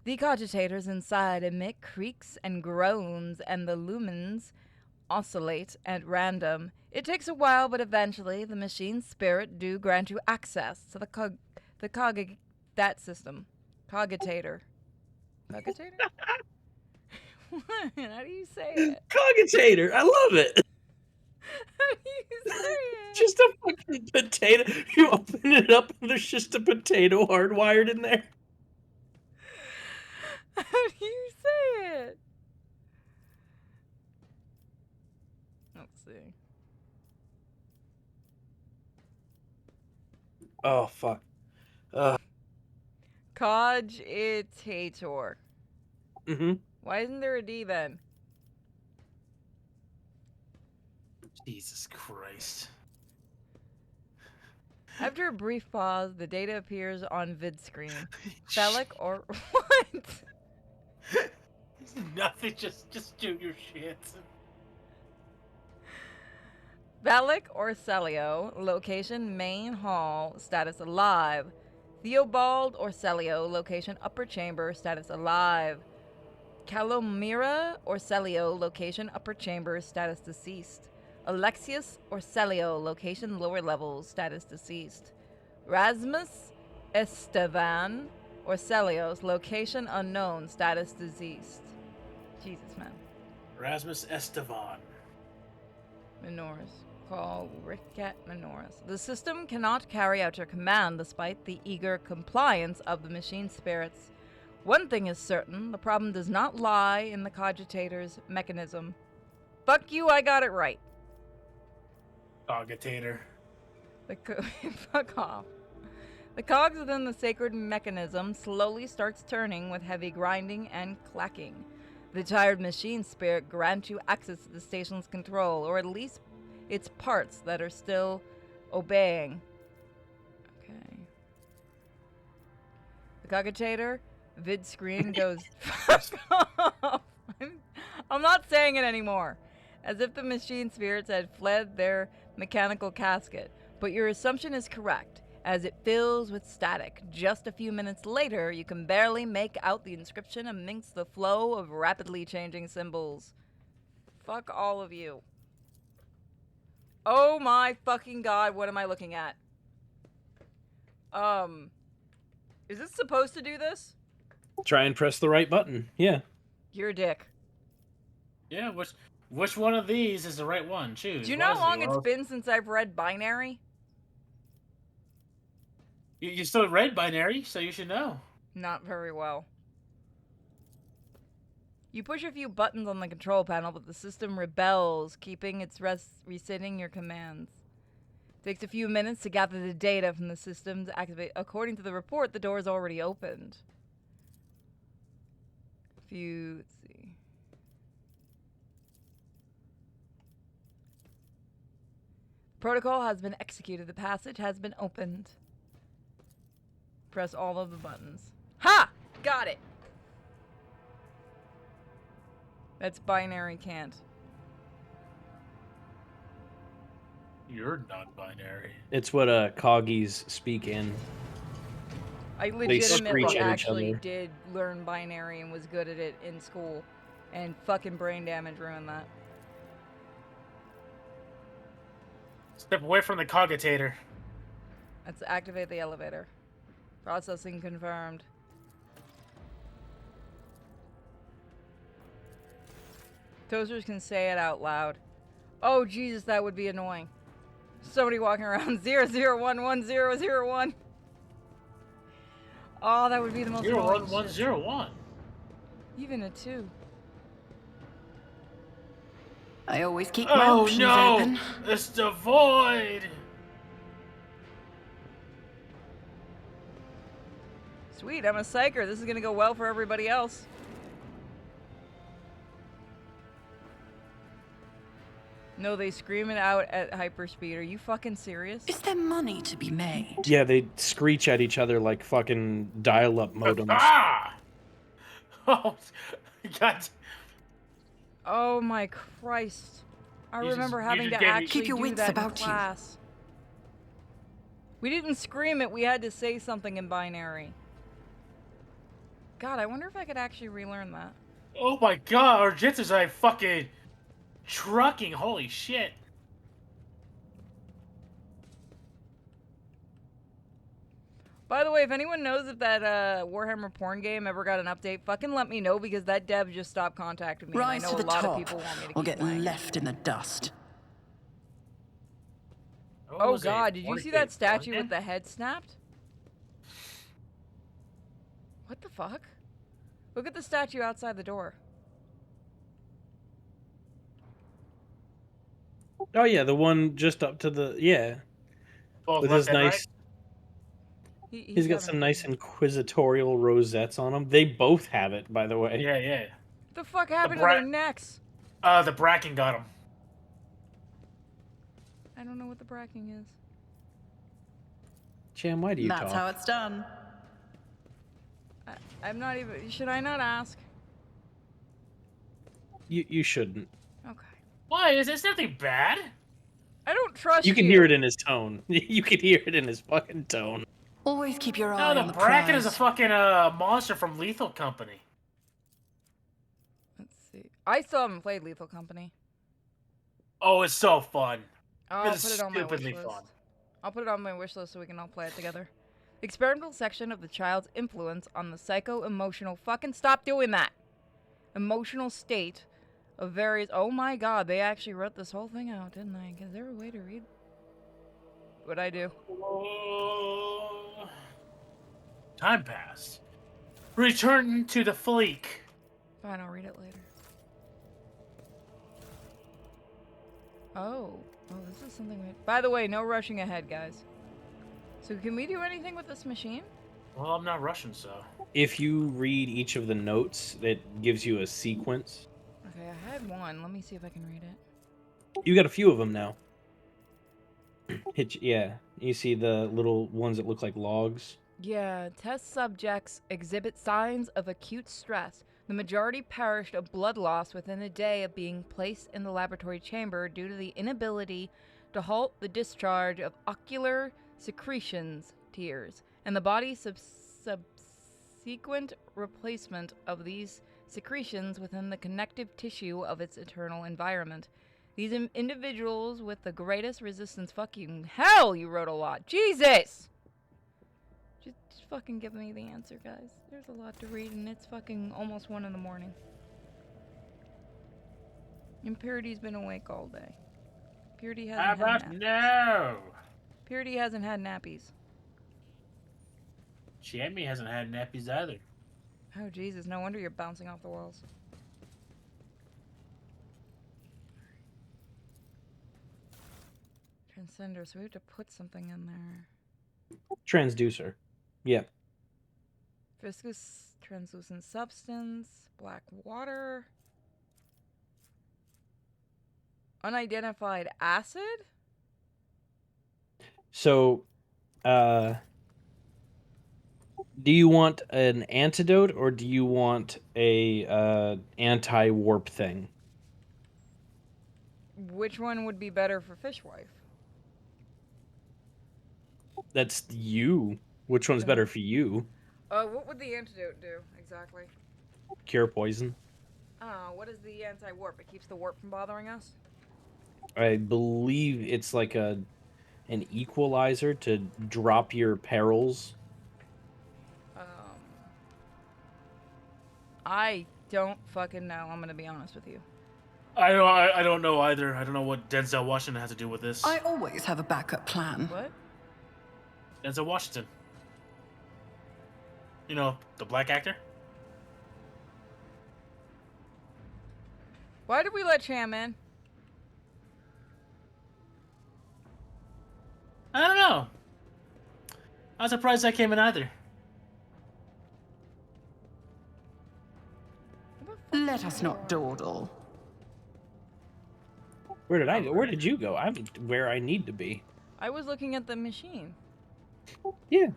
The cogitators inside emit creaks and groans, and the lumens oscillate at random. It takes a while, but eventually the machine's spirit do grant you access to that system. Cogitator. Cogitator? What? How do you say it? Cogitator! I love it! How do you say it? Just a fucking potato. You open it up and there's just a potato hardwired in there. How do you say it? Let's see. Oh, fuck. Cogitator. Mm-hmm. Why isn't there a D then? Jesus Christ. After a brief pause, the data appears on vid screen. Phallic or what? Nothing, just do your shit. Phallic or Celio, location main hall, status alive. Theobald or Celio, location upper chamber, status alive. Calomira or Celio, location upper chamber, status deceased. Alexius or Celio, location lower levels, status deceased. Rasmus Estevan or Celios, location unknown, status deceased. Jesus, man. Rasmus Estevan. Minoris. Call Ricket Minoris. The system cannot carry out your command despite the eager compliance of the machine spirits. One thing is certain, the problem does not lie in the cogitator's mechanism. Fuck you, I got it right. Cogitator. Fuck off. The cogs within the sacred mechanism slowly starts turning with heavy grinding and clacking. The tired machine spirit grants you access to the station's control, or at least its parts that are still obeying. Okay. The cogitator vid screen goes fuck off. I'm not saying it anymore. as if the machine spirits had fled their mechanical casket. But your assumption is correct, as it fills with static. Just a few minutes later, you can barely make out the inscription amidst the flow of rapidly changing symbols. Fuck all of you. Oh my fucking god, what am I looking at? Is this supposed to do this? Try and press the right button. Yeah. You're a dick. Yeah, which one of these is the right one? Choose. Do you know how long wisely. it's been since I've read Binary? You still read Binary, so you should know. Not very well. You push a few buttons on the control panel, but the system rebels, keeping its resitting your commands. It takes a few minutes to gather the data from the system to activate. According to the report, the door is already opened. Let's see. Protocol has been executed. The passage has been opened. Press all of the buttons. Ha! Got it! That's binary can't. You're not binary. It's what coggies speak in. I screech legitimately at each actually other. did learn binary and was good at it in school. And fucking brain damage ruined that. Step away from the cogitator. Let's activate the elevator. Processing confirmed. Toasters can say it out loud. Oh Jesus, that would be annoying. Somebody walking around 00110001. Oh, that would be the most annoying. 01101. Even a 2. I always keep my options open. It's the void. Sweet, I'm a psyker. This is gonna go well for everybody else. No, they scream it out at hyperspeed. Are you fucking serious? Is there money to be made? Yeah, they screech at each other like fucking dial-up modems. Ah! Oh, God. Oh my Christ. I You remember just- you having just to gave me- actually Keep your do wits that about in you. class. We didn't scream it, we had to say something in binary. God, I wonder if I could actually relearn that. Oh my God, our jitsu's like fucking trucking. Holy shit. By the way, if anyone knows if that Warhammer porn game ever got an update, fucking let me know because that dev just stopped contacting me. Rise and I to know the a lot top, of people want me to or keep get playing. left in the dust. Oh God, did you see that statue with the head snapped? What the fuck? Look at the statue outside the door. Oh yeah, the one just up to the Both with left his and nice. right? He's got some nice inquisitorial rosettes on him. They both have it, by the way. Yeah, yeah. What the fuck happened to their necks? The bracken got him. I don't know what the bracking is. Cham, why do you That's talk? how it's done. I'm not even. Should I not ask? You shouldn't. Okay. Why? Is this nothing bad? I don't trust you. You can hear it in his tone. You can hear it in his fucking tone. Always keep your eye No, on the the bracken prize. is a fucking monster from Lethal Company. Let's see. I still haven't played Lethal Company. Oh, it's so fun. I'll It's put it on my wish stupidly list. fun. I'll put it on my wish list so we can all play it together. Experimental section of the child's influence on the psycho-emotional. Fucking stop doing that. Emotional state of various. Oh my God, they actually wrote this whole thing out, didn't they? Is there a way to read? What'd I do? Time passed. Return to the fleek. Fine, I'll read it later. Oh, this is something we... By the way, no rushing ahead, guys. So can we do anything with this machine? Well, I'm not Russian, so. If you read each of the notes, it gives you a sequence. Okay, I had one. Let me see if I can read it. You got a few of them now. Yeah, you see the little ones that look like logs. Yeah, test subjects exhibit signs of acute stress. The majority perished of blood loss within a day of being placed in the laboratory chamber due to the inability to halt the discharge of ocular secretions, tears, and the body's subsequent replacement of these secretions within the connective tissue of its internal environment. These individuals with the greatest resistance. Fucking hell, you wrote a lot. Jesus! Just fucking give me the answer, guys. There's a lot to read, and it's fucking almost 1 in the morning. Impurity's been awake all day. Purity How hasn't had about naps. no? Purity hasn't had nappies. Jamie hasn't had nappies either. Oh, Jesus. No wonder you're bouncing off the walls. Transcender, so we have to put something in there. Transducer. Yeah. Viscous translucent substance, black water, unidentified acid? So, do you want an antidote or do you want a anti-warp thing? Which one would be better for Fishwife? That's you. Which one's better for you? What would the antidote do, exactly? Cure poison. What is the anti-warp? It keeps the warp from bothering us? I believe it's like an equalizer to drop your perils. I don't fucking know. I'm gonna be honest with you. I don't know either. I don't know what Denzel Washington has to do with this. I always have a backup plan. What? Denzel Washington. You know, the black actor? Why did we let Cham in? I don't know. I'm surprised that came in either. Let us not dawdle. Where did I go? Where did you go? I'm where I need to be. I was looking at the machine. Yeah.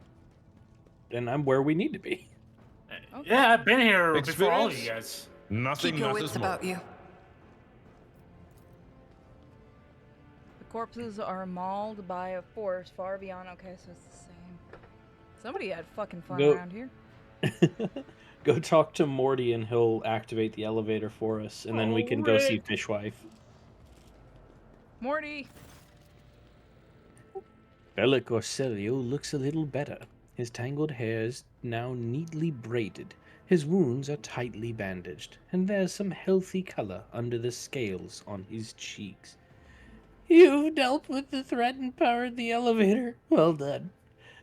Then I'm where we need to be. Okay. Yeah, I've been here before all of you Experience? guys. Nothing Keep your matters wits more. about you. The corpses are mauled by a force far beyond. Okay, so it's the same. Somebody had fucking fun Go- around here. Go talk to Morty and he'll activate the elevator for us, and then we can go see Rick. Fishwife. Morty! Bella Corselio looks a little better. His tangled hair is now neatly braided. His wounds are tightly bandaged, and there's some healthy color under the scales on his cheeks. You've dealt with the threatened power of the elevator. Well done.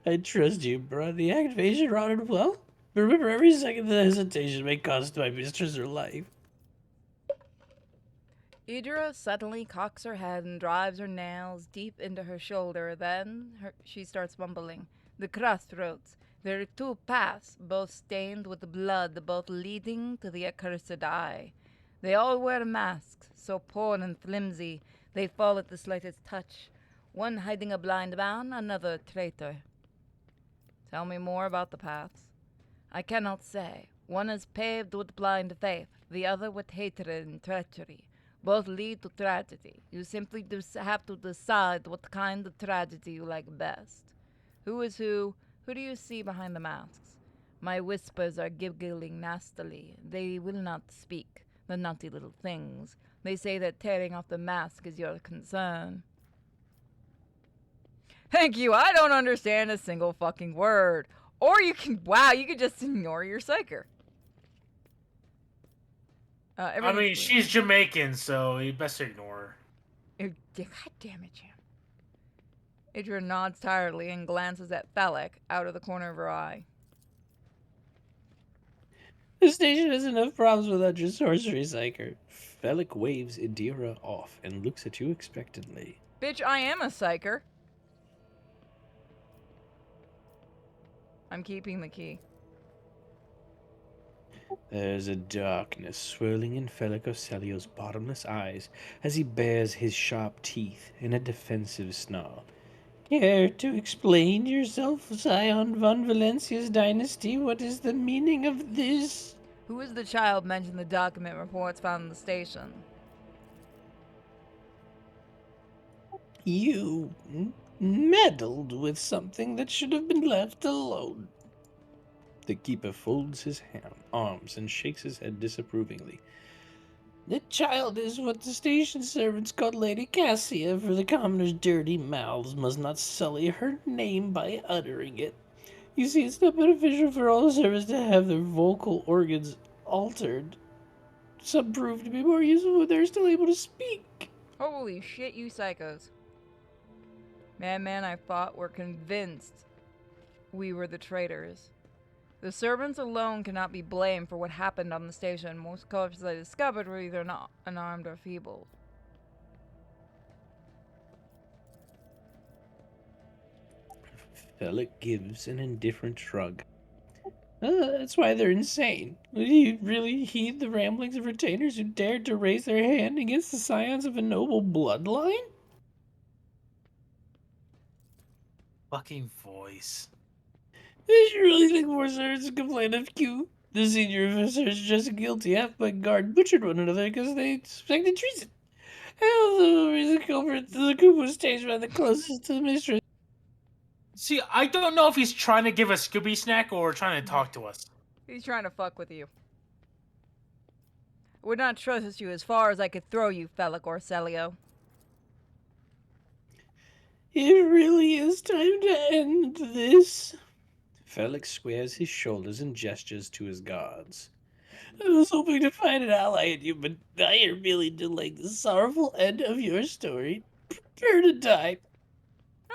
I trust you brought the activation routed well. Remember, every second of hesitation may cost my mistress her life. Idra suddenly cocks her head and drives her nails deep into her shoulder. Then she starts mumbling. The crossroads. There are 2 paths, both stained with blood, both leading to the accursed eye. They all wear masks, so poor and flimsy, they fall at the slightest touch. One hiding a blind man, another a traitor. Tell me more about the paths. I cannot say. One is paved with blind faith, the other with hatred and treachery. Both lead to tragedy. You simply have to decide what kind of tragedy you like best. Who is who? Who do you see behind the masks? My whispers are giggling nastily. They will not speak, the naughty little things. They say that tearing off the mask is your concern. Thank you. I don't understand a single fucking word. Or you can, wow, you could just ignore your psyker. I mean, she's Jamaican, so you best ignore her. God damn it, Jim. Idra nods tiredly and glances at Thalek out of the corner of her eye. The station has enough problems without your sorcery, psyker. Felix waves Idira off and looks at you expectantly. Bitch, I am a psyker. I'm keeping the key. There's a darkness swirling in Felicocelio's bottomless eyes as he bares his sharp teeth in a defensive snarl. Care to explain yourself, Scion von Valencia's dynasty? What is the meaning of this? Who is the child mentioned in the document reports found in the station? You meddled with something that should have been left alone. The keeper folds his arms and shakes his head disapprovingly. The child is what the station servants called Lady Cassia, for the commoners' dirty mouths must not sully her name by uttering it. You see, it's not beneficial for all servants to have their vocal organs altered. Some prove to be more useful when they're still able to speak. Holy shit, you psychos. Man, I fought were convinced we were the traitors. The servants alone cannot be blamed for what happened on the station. Most corpses I discovered were either not unarmed or feeble. Felix gives an indifferent shrug. That's why they're insane. Do you really heed the ramblings of retainers who dared to raise their hand against the scions of a noble bloodline? Fucking voice. Did you really think more servants would complain of Q? The senior officer is just guilty. Half my guard butchered one another because they suspected treason. Hell, the reason culprit, the coop was staged by the closest to the mistress. See, I don't know if he's trying to give a Scooby snack or trying to talk to us. He's trying to fuck with you. I would not trust you as far as I could throw you, Felic Orcelio. It really is time to end this. Felix squares his shoulders and gestures to his guards. I was hoping to find an ally in you, but I am really delaying the sorrowful end of your story. Prepare to die.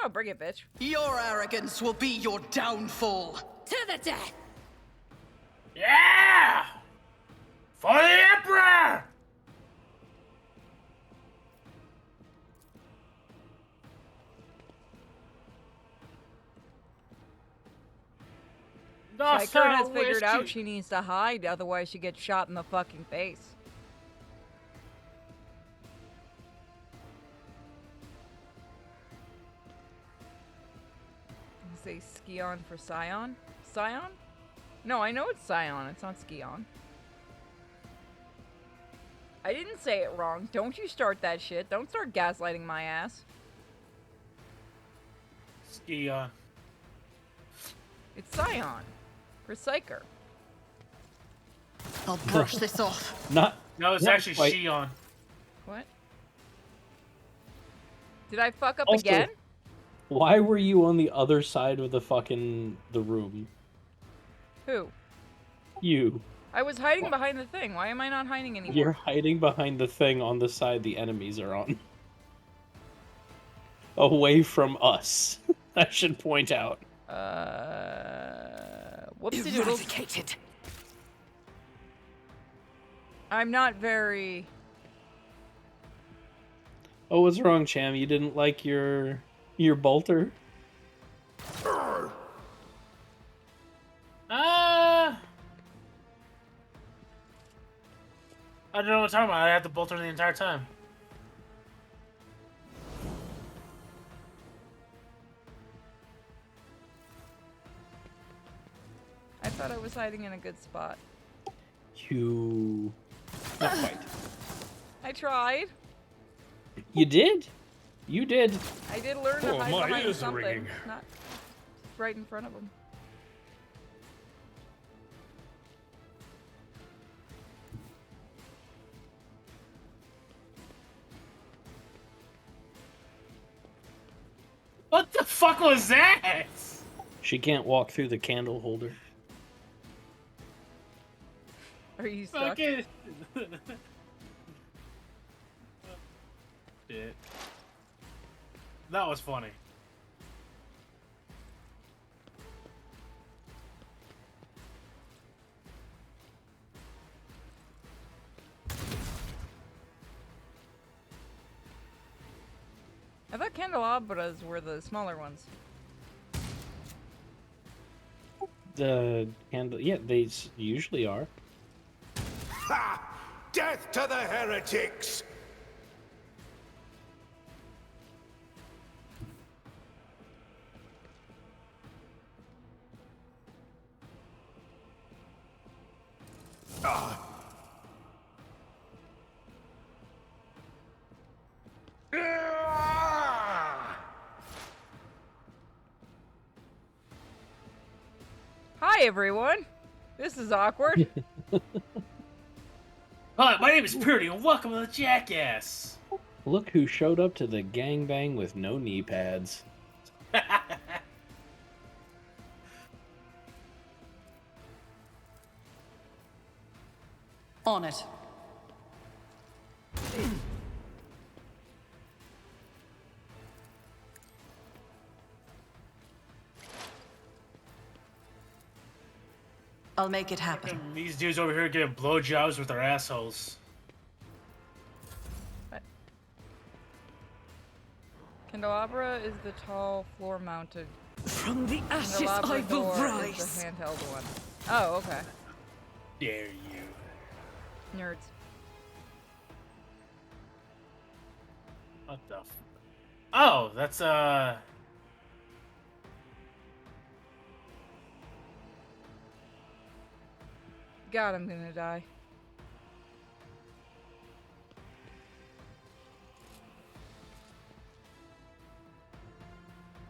Oh, bring it, bitch. Your arrogance will be your downfall. To the death! Yeah! For the Emperor! Psycho has figured out she needs to hide, otherwise she gets shot in the fucking face. Say Scion for Scion? Scion? No, I know it's Scion, it's not Scion. I didn't say it wrong. Don't you start that shit. Don't start gaslighting my ass. Scion. It's Scion. For Psyker. I'll brush this off. No, it's not actually quite. Shion. What? Did I fuck up Also, again? Why were you on the other side of the room? Who? You. I was hiding behind the thing. Why am I not hiding anymore? You're hiding behind the thing on the side the enemies are on. Away from us, I should point out. Whoopsie doodles. Eradicated. I'm not very... Oh, what's wrong, Cham? You didn't like your bolter? I don't know what I'm talking about. I had the bolter the entire time. I thought I was hiding in a good spot. You... Not quite. I tried. You did? You did. I did learn to Oh, hide my behind ears are something. ringing. Not right in front of them. What the fuck was that? She can't walk through the candle holder. Are you stuck? Fucking... Shit. That was funny. I thought candelabras were the smaller ones. The candle... Yeah, they usually are. Ha! Death to the heretics! Hi, everyone. This is awkward. Hi, my name is Purdy, and welcome to the Jackass. Look who showed up to the gangbang with no knee pads. On it. I'll make it happen. These dudes over here getting blowjobs with their assholes. Candelabra is the tall, floor-mounted. From the ashes Candelabra I will door rise. is the handheld one. Oh, okay. Dare you. Nerds. What the Oh, that's, God, I'm gonna die.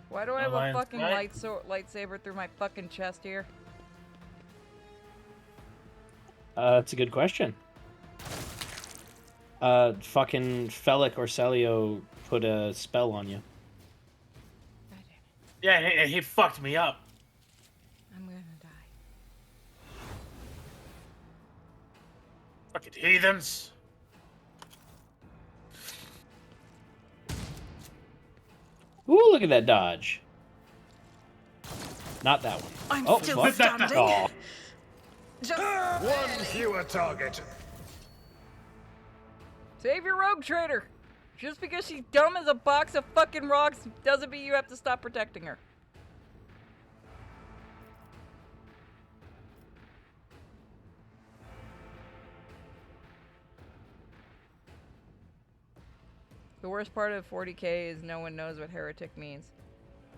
Why do I have a Alliance fucking guy? lightsaber through my fucking chest here? That's a good question. Fucking Felic or Celio put a spell on you. God damn it. yeah, he fucked me up. I'm gonna die. Fucking heathens. Ooh, look at that dodge. Not that one. I'm Oh, still fuck. standing. Oh. Just One fewer target. Save your rogue trader! Just because she's dumb as a box of fucking rocks doesn't mean you have to stop protecting her. The worst part of 40k is no one knows what heretic means.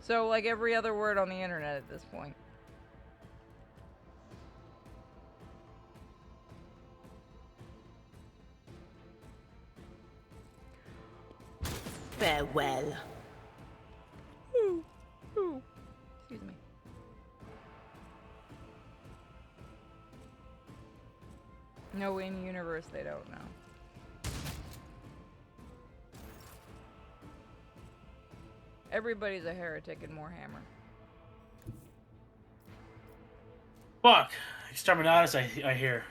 So, like every other word on the internet at this point. farewell. Ooh. Ooh. Excuse me. No, in universe they don't know. Everybody's a heretic in Warhammer. Fuck. Exterminatus, I hear.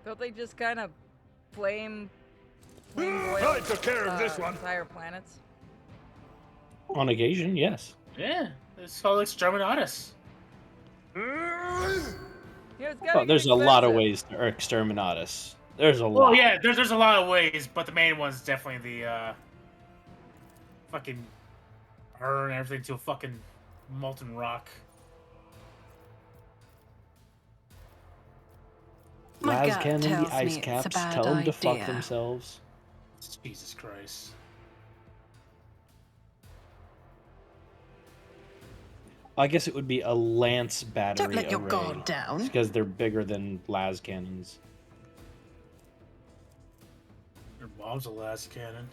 Don't they just kind of flame boil I took care of this one. entire planets? On occasion, yes. Yeah, it's called Exterminatus. You know, it's gotta Oh, get there's a lot of expensive. ways to Exterminatus. There's a Well, lot. yeah, there's a lot of ways, but the main one's definitely the fucking burn everything to a fucking molten rock. My Las gut Cannon, tells the ice me it's a caps, bad tell them to fuck idea. themselves. Jesus Christ. I guess it would be a lance battery Don't let your array, guard down. because they're bigger than las cannons. Your mom's a last cannon.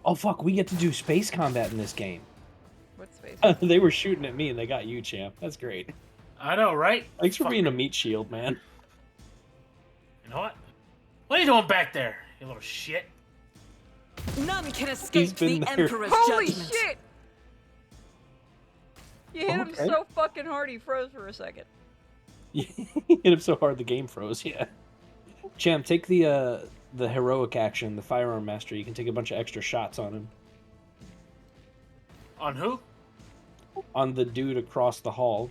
Oh fuck, we get to do space combat in this game. What space? They were shooting at me and they got you, champ. That's great. I know, right? Thanks for Fuck. being a meat shield, man. You know what? What are you doing back there, you little shit? None can escape the been there. Emperor's Holy judgment. shit! You hit him Okay. so fucking hard he froze for a second. You hit him so hard the game froze, yeah. Champ, take the heroic action, the firearm master. You can take a bunch of extra shots on him. On who? On the dude across the hall.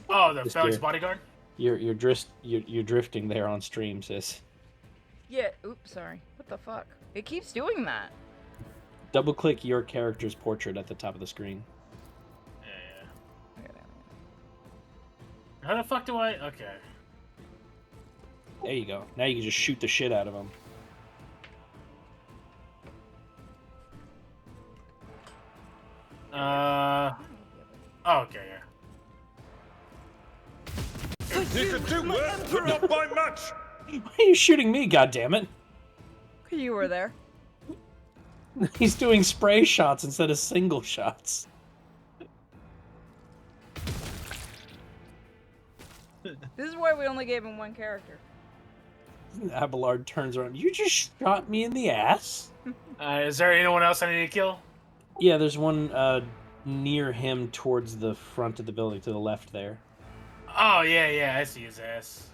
Oh, the Just Felix here. bodyguard? You're drifting there on stream, sis. Yeah, oops, sorry. What the fuck? It keeps doing that. Double click your character's portrait at the top of the screen. Yeah. Okay, How the fuck do I? Okay. There you go. Now you can just shoot the shit out of him. Okay, yeah. You could do worse, but not by much. Why are you shooting me, goddammit? You were there. He's doing spray shots instead of single shots. This is why we only gave him one character. Abelard turns around. You just shot me in the ass? Is there anyone else I need to kill? Yeah, there's one near him towards the front of the building, to the left there. Oh, yeah, I see his ass.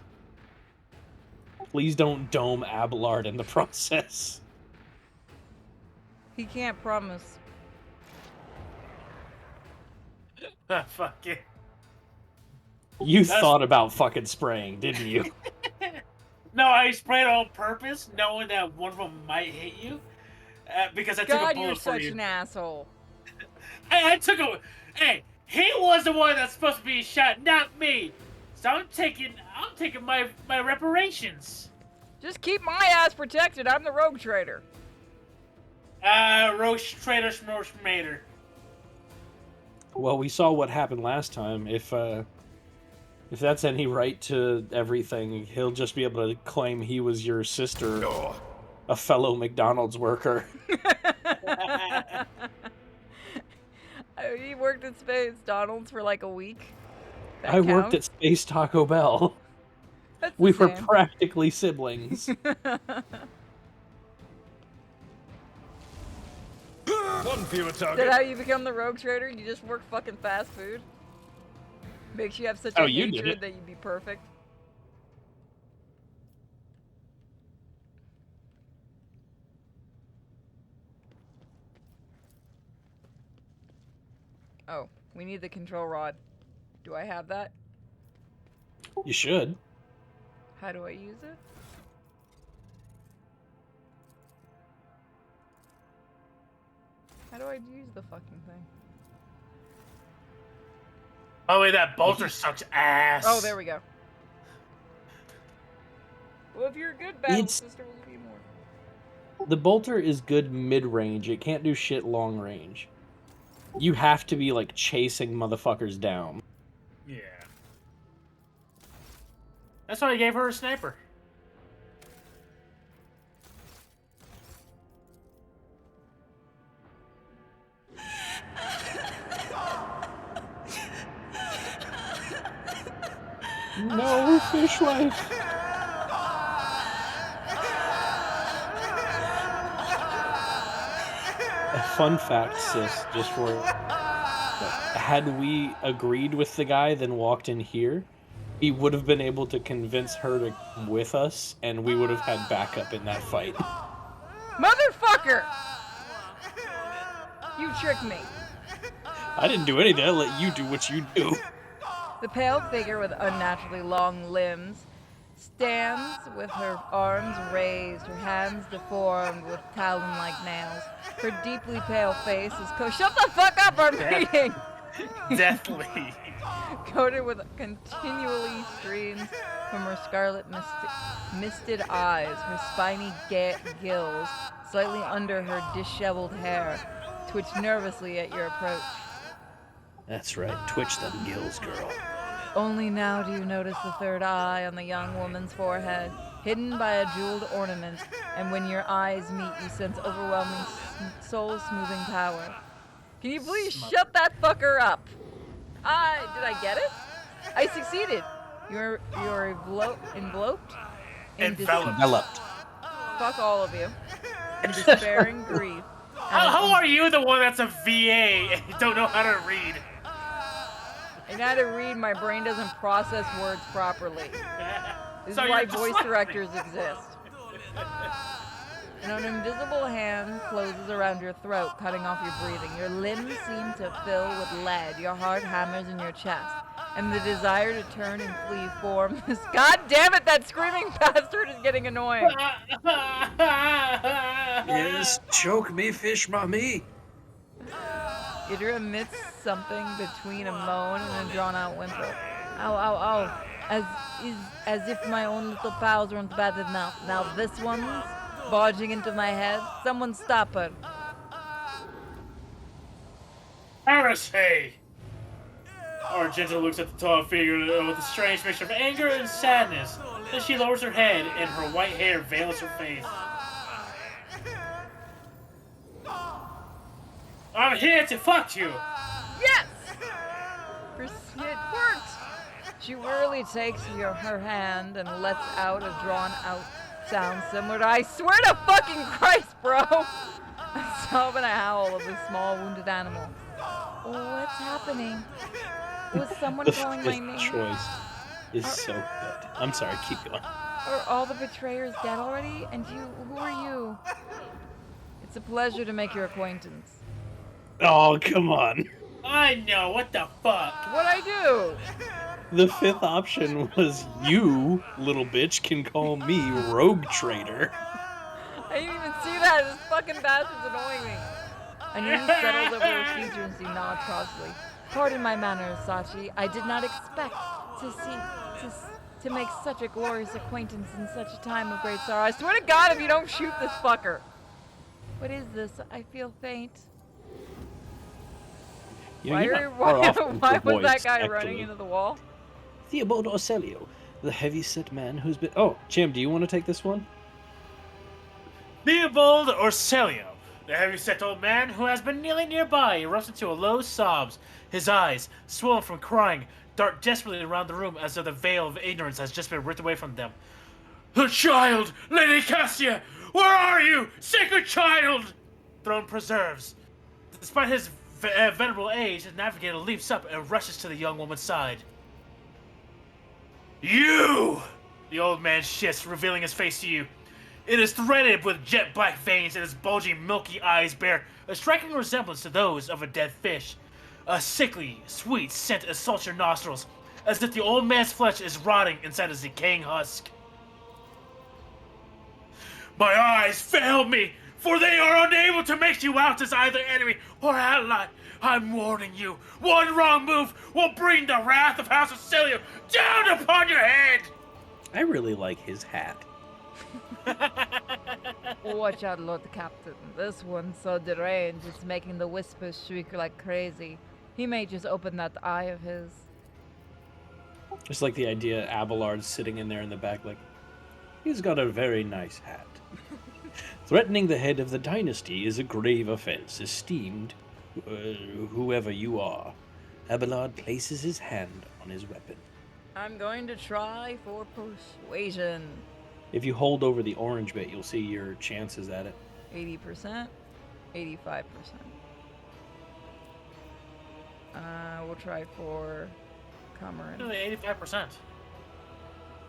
Please don't dome Abelard in the process. He can't promise. Fuck it. You thought about fucking spraying, didn't you? No, I sprayed on purpose, knowing that one of them might hit you. Because I took a God, bullet you're for such you. an asshole. I took a... Hey, he was the one that's supposed to be shot, not me. So I'm taking my reparations. Just keep my ass protected. I'm the rogue trader. Rogue trader schmoshmader. Well, we saw what happened last time. If that's any right to everything, he'll just be able to claim he was your sister, a fellow McDonald's worker. He worked at Space Donald's for like a week. That I worked count? at Space Taco Bell. That's We the were same. practically siblings. One fewer Is target. that how you become the rogue trader? You just work fucking fast food? Makes you have such Oh, a you did hatred it. that you'd be perfect. Oh, we need the control rod. Do I have that? You should. How do I use it? How do I use the fucking thing? Oh wait, that bolter sucks ass. Oh, there we go. Well, if you're a good battle It's- sister, we'll give you more. The bolter is good mid-range. It can't do shit long range. You have to be like chasing motherfuckers down. Yeah. That's why I gave her a sniper. No, fishwife. A fun fact, sis, just for had we agreed with the guy, then walked in here, he would have been able to convince her to come with us, and we would have had backup in that fight. Motherfucker! You tricked me. I didn't do anything. I let you do what you do. The pale figure with unnaturally long limbs stands with her arms raised, her hands deformed with talon-like nails. Her deeply pale face is Shut the fuck up, I'm reading! Deathly. Coated with continually streams from her scarlet misted eyes, her spiny gills, slightly under her disheveled hair, twitch nervously at your approach. That's right. Twitch them gills, girl. Only now do you notice the third eye on the young woman's forehead, hidden by a jeweled ornament, and when your eyes meet, you sense overwhelming soul-smoothing power. Can you please shut that fucker up? Did I get it? I succeeded. You're enveloped in Enveloped. fuck all of you. In despairing grief. How are you the one that's a VA and you don't know how to read? I know how to read, my brain doesn't process words properly. This So is why you're voice dyslexic. directors exist. And an invisible hand closes around your throat, cutting off your breathing. Your limbs seem to fill with lead. Your heart hammers in your chest. And the desire to turn and flee forms. God damn it, that screaming bastard is getting annoying. Yes, choke me, fish mommy. Idra emits something between a moan and a drawn-out whimper. Ow, ow, ow. As if my own little pals weren't bad enough. Now this one's barging into my head. Someone stop her. Heresy! Argenta looks at the tall figure with a strange mixture of anger and sadness. Then she lowers her head, and her white hair veils her face. I'm here to fuck you! Yes! It worked! She wearily takes her hand and lets out a drawn-out sound similar to, I swear to fucking Christ, bro! A sob and a howl of a small wounded animal. What's happening? Was someone calling my name? choice is so good. I'm sorry, keep going. Are all the betrayers dead already? And you, who are you? It's a pleasure to make your acquaintance. Oh, come on. I know, what the fuck? What'd I do? The fifth option was you, little bitch, can call me Rogue Trader. I didn't even see that. This fucking bastard's annoying me. I knew he settled over her features as he nodded crossly. Pardon my manners, Sachi. I did not expect to make such a glorious acquaintance in such a time of great sorrow. I swear to God, if you don't shoot this fucker. What is this? I feel faint. Why was that guy running into the wall? Theobald Orselio, the heavy-set man who's been... Oh, Jim, do you want to take this one? Theobald Orselio, the heavy-set old man who has been kneeling nearby, erupts into a low sobs. His eyes, swollen from crying, dart desperately around the room as though the veil of ignorance has just been ripped away from them. The child! Lady Cassia! Where are you? Sacred child! Throne preserves. Despite his venerable age, the navigator leaps up and rushes to the young woman's side. You! The old man shifts, revealing his face to you. It is threaded with jet black veins, and his bulging, milky eyes bear a striking resemblance to those of a dead fish. A sickly, sweet scent assaults your nostrils, as if the old man's flesh is rotting inside his decaying husk. My eyes fail me, for they are unable to make you out as either enemy or ally. I'm warning you, one wrong move will bring the wrath of House of Celio down upon your head! I really like his hat. Watch out, Lord Captain. This one's so deranged, it's making the whispers shriek like crazy. He may just open that eye of his. Just like the idea Abelard's sitting in there in the back like, he's got a very nice hat. Threatening the head of the dynasty is a grave offense, esteemed whoever you are. Abelard places his hand on his weapon. I'm going to try for persuasion. If you hold over the orange bit, you'll see your chances at it. 80%, 85%. We'll try for Cameron. Nearly 85%.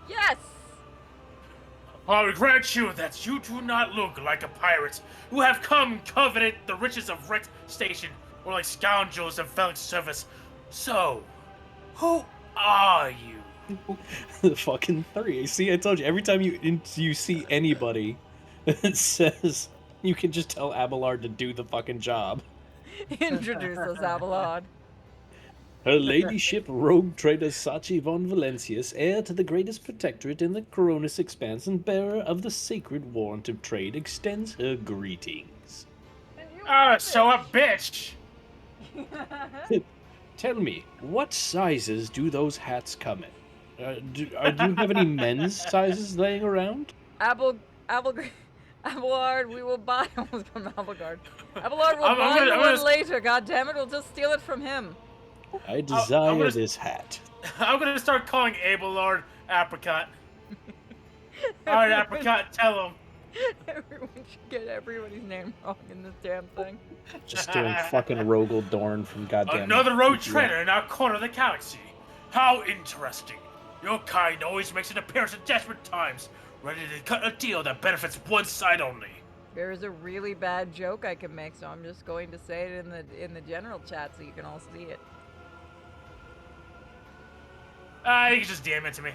Yes! I grant you that you do not look like a pirate who have come coveted the riches of wrecked station, or like scoundrels of Felix service. So, who are you? The fucking three. See, I told you, every time you see anybody, it says you can just tell Abelard to do the fucking job. Introduce us, Abelard. Her ladyship rogue trader Sachi von Valencius, heir to the greatest protectorate in the Coronis Expanse and bearer of the sacred warrant of trade, extends her greetings. So a bitch! Tell me, what sizes do those hats come in? Do you have any men's sizes laying around? Abelard, we will buy. Almost from Abelard. Abelard will buy one later. God damn it, we'll just steal it from him. I desire this hat. I'm gonna start calling Abelard Apricot. Alright, Apricot, tell him. Everyone should get everybody's name wrong in this damn thing. Just doing fucking Rogel Dorn from goddamn... Another rogue trader in our corner of the galaxy. How interesting. Your kind always makes an appearance at desperate times, ready to cut a deal that benefits one side only. There's a really bad joke I can make, so I'm just going to say it in the general chat so you can all see it. You can just DM it to me.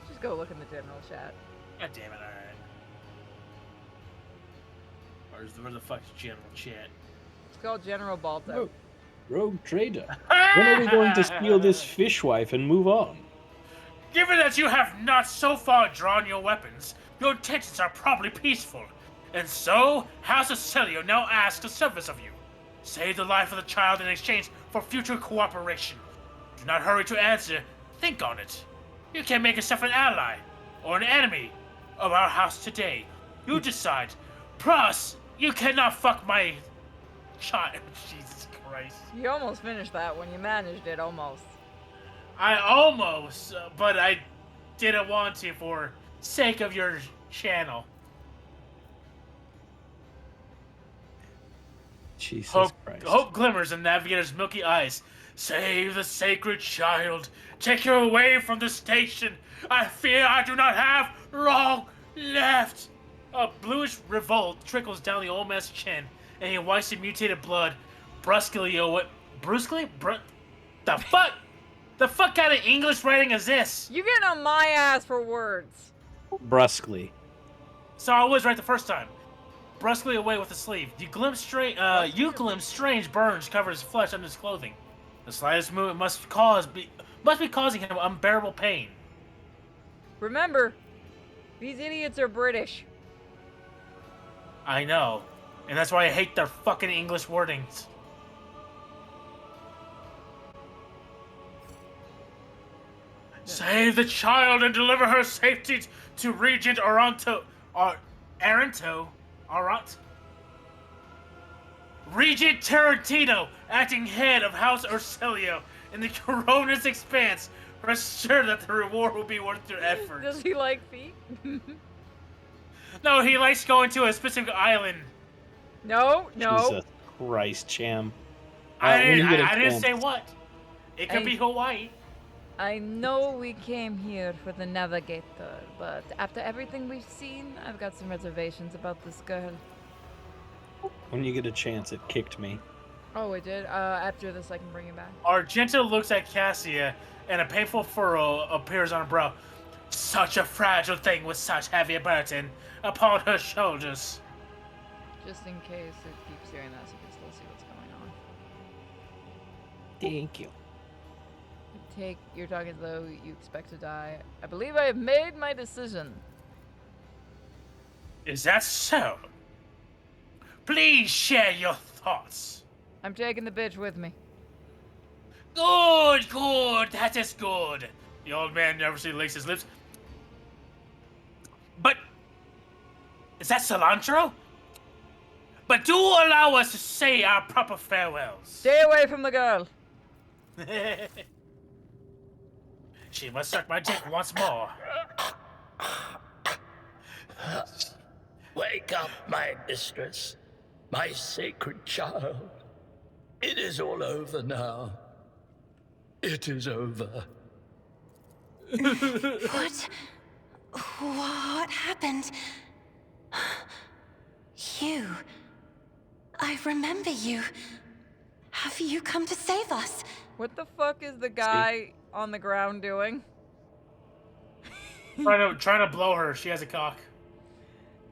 Just go look in the general chat. God damn it, alright. Where the fuck's general chat? It's called General Balto. Rogue trader. When are we going to steal this fishwife and move on? Given that you have not so far drawn your weapons, your intentions are probably peaceful. And so, House of Celio now asks a service of you. Save the life of the child in exchange for future cooperation. Do not hurry to answer. Think on it. You can make yourself an ally or an enemy of our house today. You decide. Plus, you cannot fuck my child. Jesus Christ. You almost finished that one. You managed it almost. I almost, but I didn't want to for sake of your channel. Jesus Christ. Hope glimmers in Navigator's milky eyes. Save the sacred child. Take her away from the station. I fear I do not have long left. A bluish revolt trickles down the old man's chin, and he wipes the mutated blood brusquely away. The fuck? The fuck kind of English writing is this? You getting on my ass for words. Brusquely. So I was right the first time. Brusquely away with the sleeve. You glimpse strange burns cover his flesh under his clothing. The slightest movement must be causing him unbearable pain. Remember, these idiots are British. I know, and that's why I hate their fucking English wordings. Save the child and deliver her safety to Regent Aranto. Regent Tarantino, acting head of House Urselio in the Corona's expanse. Rest assured that the reward will be worth your effort. Does he like feet? No, he likes going to a specific island. No. Jesus Christ, Cham. I didn't say what. It could be Hawaii. I know we came here for the Navigator, but after everything we've seen, I've got some reservations about this girl. When you get a chance, it kicked me. Oh, it did? After this, I can bring it back. Argento looks at Cassia, and a painful furrow appears on her brow. Such a fragile thing with such heavy burden upon her shoulders. Just in case it keeps doing that, so you can still see what's going on. Thank you. You're talking as though you expect to die. I believe I have made my decision. Is that so? Please share your thoughts. I'm taking the bitch with me. Good, that is good. The old man nervously licks his lips. But, is that cilantro? But do allow us to say our proper farewells. Stay away from the girl. She must suck my dick once more. Wake up, my mistress, my sacred child. It is all over now. It is over. What happened? You. I remember you. Have you come to save us? What the fuck is the guy on the ground doing? trying to blow her. She has a cock.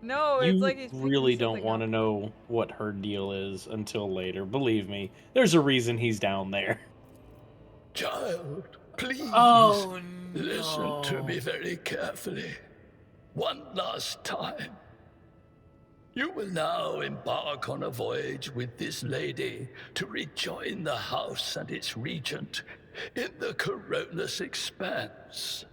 No, it's like he's really don't want to know what her deal is until later. Believe me, there's a reason he's down there. Child, please. Oh, no. Listen to me very carefully. One last time. You will now embark on a voyage with this lady to rejoin the house and its regent in the Corona's expanse.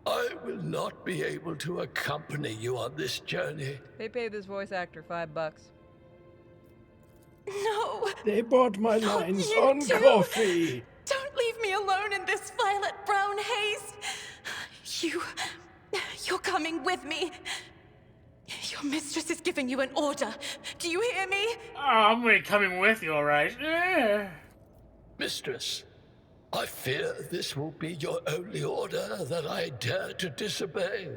I will not be able to accompany you on this journey. They paid this voice actor $5. No. They bought my lines you on too. coffee. Don't leave me alone in this violet brown haze. You're coming with me. Your mistress is giving you an order. Do you hear me? Oh, I'm really coming with you, all right? Mistress, I fear this will be your only order that I dare to disobey.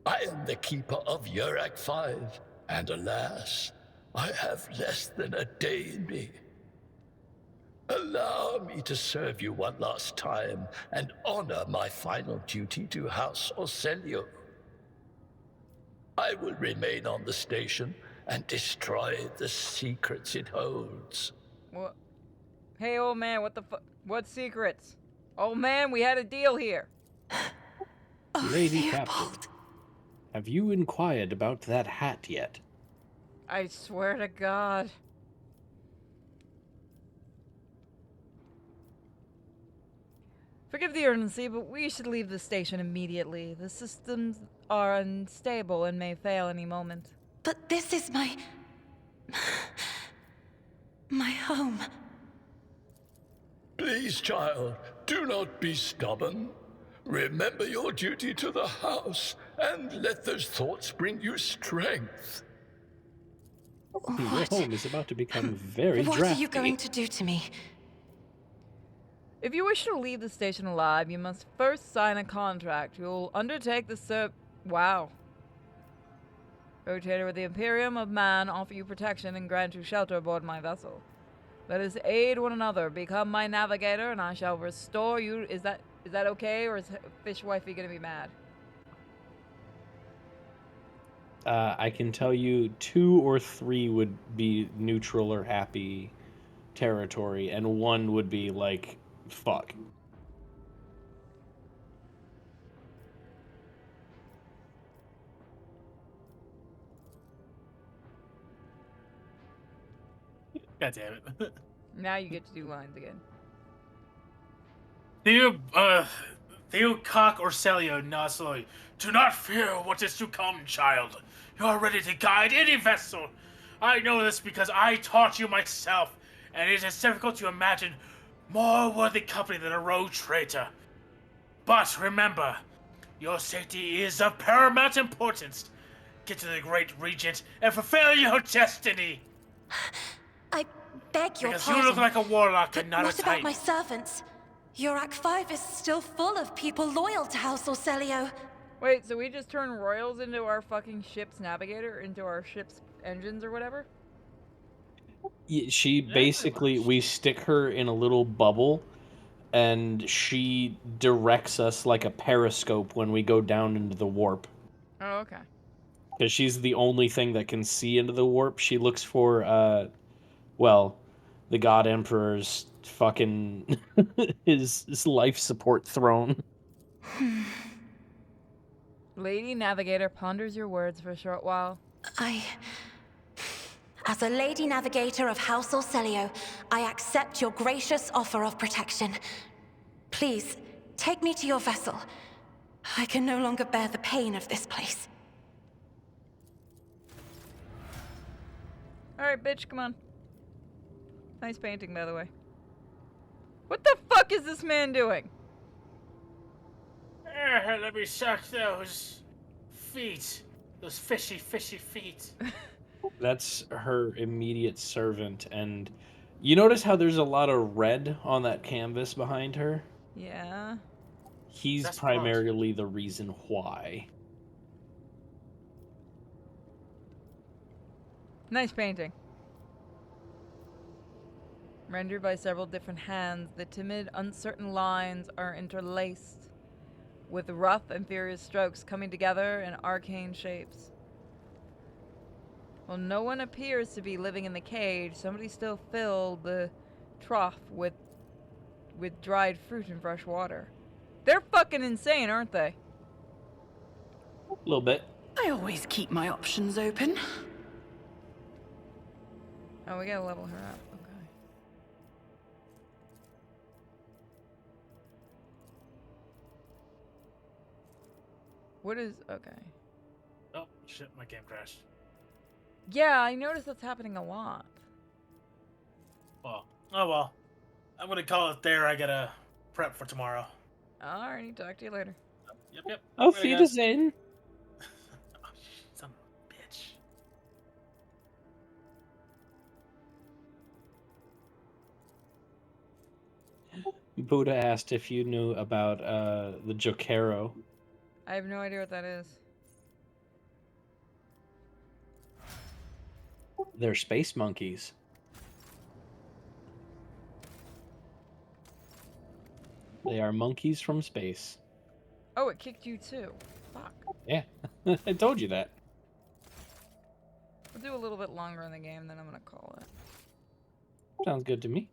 I am the keeper of Yurak 5, and alas, I have less than a day in me. Allow me to serve you one last time and honor my final duty to House Urselio. I will remain on the station and destroy the secrets it holds. What? Hey, old man, what secrets? Old man, we had a deal here. Oh, Lady Theobald. Captain. Have you inquired about that hat yet? I swear to God. Forgive the urgency, but we should leave the station immediately. The systems are unstable and may fail any moment. But this is my home. Please, child, do not be stubborn. Remember your duty to the house, and let those thoughts bring you strength. Your home is about to become very What drafty. are you going to do to me? If you wish to leave the station alive, you must first sign a contract. You'll undertake the Wow. Rotator with the Imperium of Man offer you protection and grant you shelter aboard my vessel. Let us aid one another. Become my navigator, and I shall restore you. Is that okay, or is Fish Wifey gonna be mad? I can tell you 2 or 3 would be neutral or happy territory, and 1 would be like, fuck. God damn it. Now you get to do lines again. Theo Cock or Celio Nasoi, do not fear what is to come, child. You are ready to guide any vessel. I know this because I taught you myself, and it is difficult to imagine more worthy company than a rogue traitor. But remember, your safety is of paramount importance. Get to the Great Regent and fulfill your destiny. I beg your Because pardon. you look like a warlock But and not a what about Titan. my servants? Your Act 5 is still full of people loyal to House Orcelio. Wait, so we just turn royals into our fucking ship's navigator, into our ship's engines or whatever? She basically, we stick her in a little bubble, and she directs us like a periscope when we go down into the warp. Oh, okay. Because she's the only thing that can see into the warp. She looks for, well, the God Emperor's fucking his life support throne. Lady Navigator ponders your words for a short while. As a Lady Navigator of House Orcelio, I accept your gracious offer of protection. Please, take me to your vessel. I can no longer bear the pain of this place. Alright, bitch, come on. Nice painting, by the way. What the fuck is this man doing? Let me suck those feet. Those fishy feet. That's her immediate servant, and you notice how there's a lot of red on that canvas behind her? Yeah. He's That's primarily the reason why. Nice painting. Rendered by several different hands, the timid, uncertain lines are interlaced, with rough and furious strokes coming together in arcane shapes. While no one appears to be living in the cage, somebody still filled the trough with dried fruit and fresh water. They're fucking insane, aren't they? A little bit. I always keep my options open. Oh, we gotta level her up. Okay. What is... Okay. Oh, shit, my game crashed. Yeah, I noticed that's happening a lot. Well, oh well. I'm gonna call it there. I gotta prep for tomorrow. Alrighty, talk to you later. Yep. Auf Later, guys. Wiedersehen. Oh, son of a bitch. Buddha asked if you knew about the Jokero. I have no idea what that is. They're space monkeys. They are monkeys from space. Oh, it kicked you too. Fuck. Yeah, I told you that. We'll do a little bit longer in the game, then I'm gonna call it. Sounds good to me.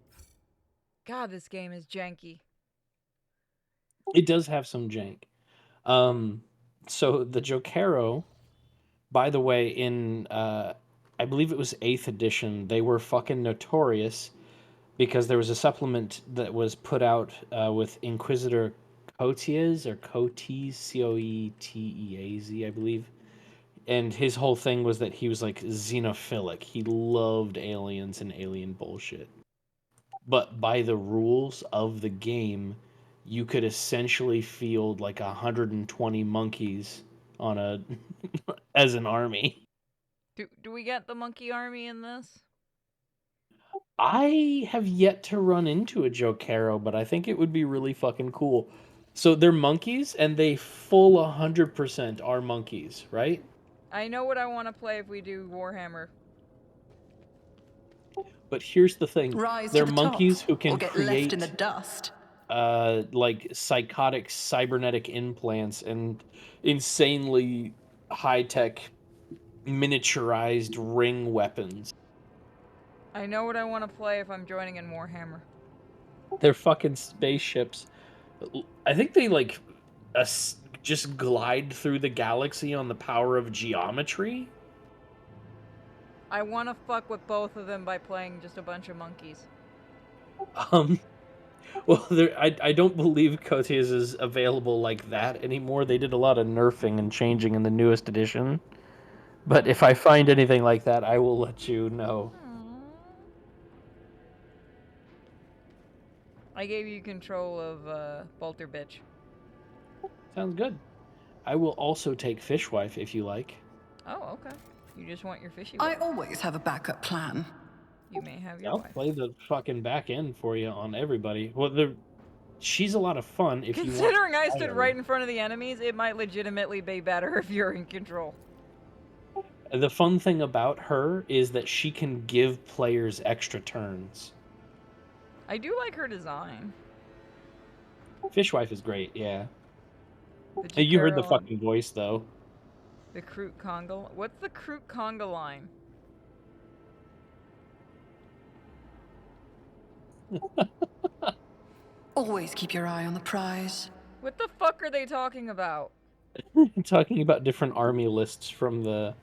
God, this game is janky. It does have some jank. So the Jokero, by the way, in I believe it was 8th edition, they were fucking notorious because there was a supplement that was put out with Inquisitor Coeteas or Coetes, Coeteaz, I believe. And his whole thing was that he was like xenophilic. He loved aliens and alien bullshit. But by the rules of the game, you could essentially field like 120 monkeys on a as an army. Do we get the monkey army in this? I have yet to run into a Jokero, but I think it would be really fucking cool. So they're monkeys, and they full 100% are monkeys, right? I know what I want to play if we do Warhammer. But here's the thing: Rise to they're the top, monkeys who or can get left in the create dust. like psychotic cybernetic implants and insanely high-tech miniaturized ring weapons. I know what I want to play if I'm joining in Warhammer. They're fucking spaceships. I think they like just glide through the galaxy on the power of geometry. I want to fuck with both of them by playing just a bunch of monkeys. Um, well, I don't believe Cotes is available like that anymore. They did a lot of nerfing and changing in the newest edition. But if I find anything like that, I will let you know. I gave you control of Bolter Bitch. Sounds good. I will also take Fishwife if you like. Oh, okay. You just want your fishy I wife. always have a backup plan. You may have your I'll wife. play the fucking back end for you on everybody. Well, she's a lot of fun if you want. Considering I stood right in front of the enemies, it might legitimately be better if you're in control. The fun thing about her is that she can give players extra turns. I do like her design. Fishwife is great, yeah. You heard the fucking voice, though. The Kroot Conga. What's the Kroot Conga line? Always keep your eye on the prize. What the fuck are they talking about? Talking about different army lists from the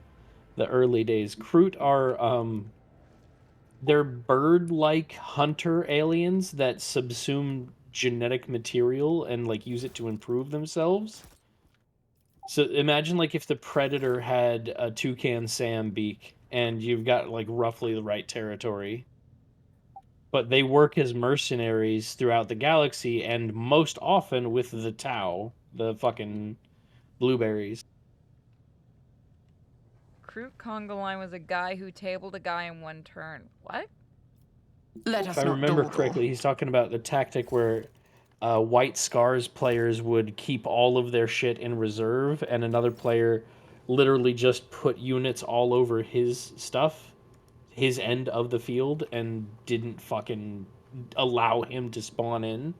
early days. Kroot are they're bird-like hunter aliens that subsume genetic material and like use it to improve themselves. So imagine like if the Predator had a Toucan Sam beak and you've got like roughly the right territory. But they work as mercenaries throughout the galaxy and most often with the Tau, the fucking blueberries. Kroot Conga line was a guy who tabled a guy in one turn. What? Let us If I not remember dawdle. correctly, he's talking about the tactic where White Scars players would keep all of their shit in reserve, and another player literally just put units all over his stuff, his end of the field, and didn't fucking allow him to spawn in.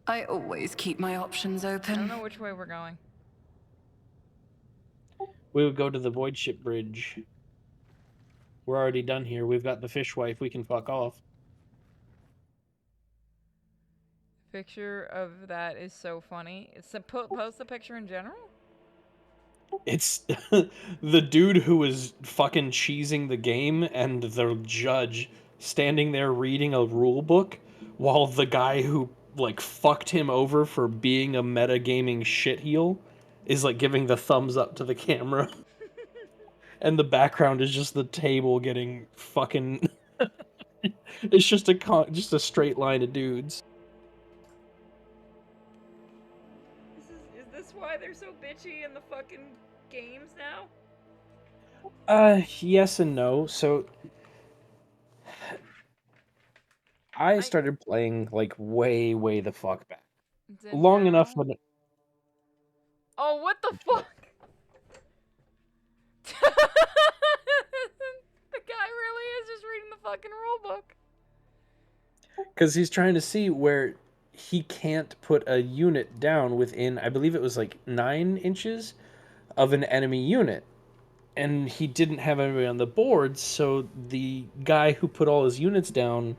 I always keep my options open. I don't know which way we're going. We would go to the Void Ship Bridge. We're already done here. We've got the Fishwife. We can fuck off. Picture of that is so funny. It's a post the picture in general? It's the dude who was fucking cheesing the game and the judge standing there reading a rule book while the guy who like fucked him over for being a metagaming shitheel is like giving the thumbs up to the camera. And the background is just the table getting fucking it's just a straight line of dudes. Is this why they're so bitchy in the fucking games now? Yes and no. So I started playing like way the fuck back. Long enough when Oh, what the fuck? The guy really is just reading the fucking rule book. because he's trying to see where he can't put a unit down within, I believe it was like 9 inches of an enemy unit. And he didn't have anybody on the board, so the guy who put all his units down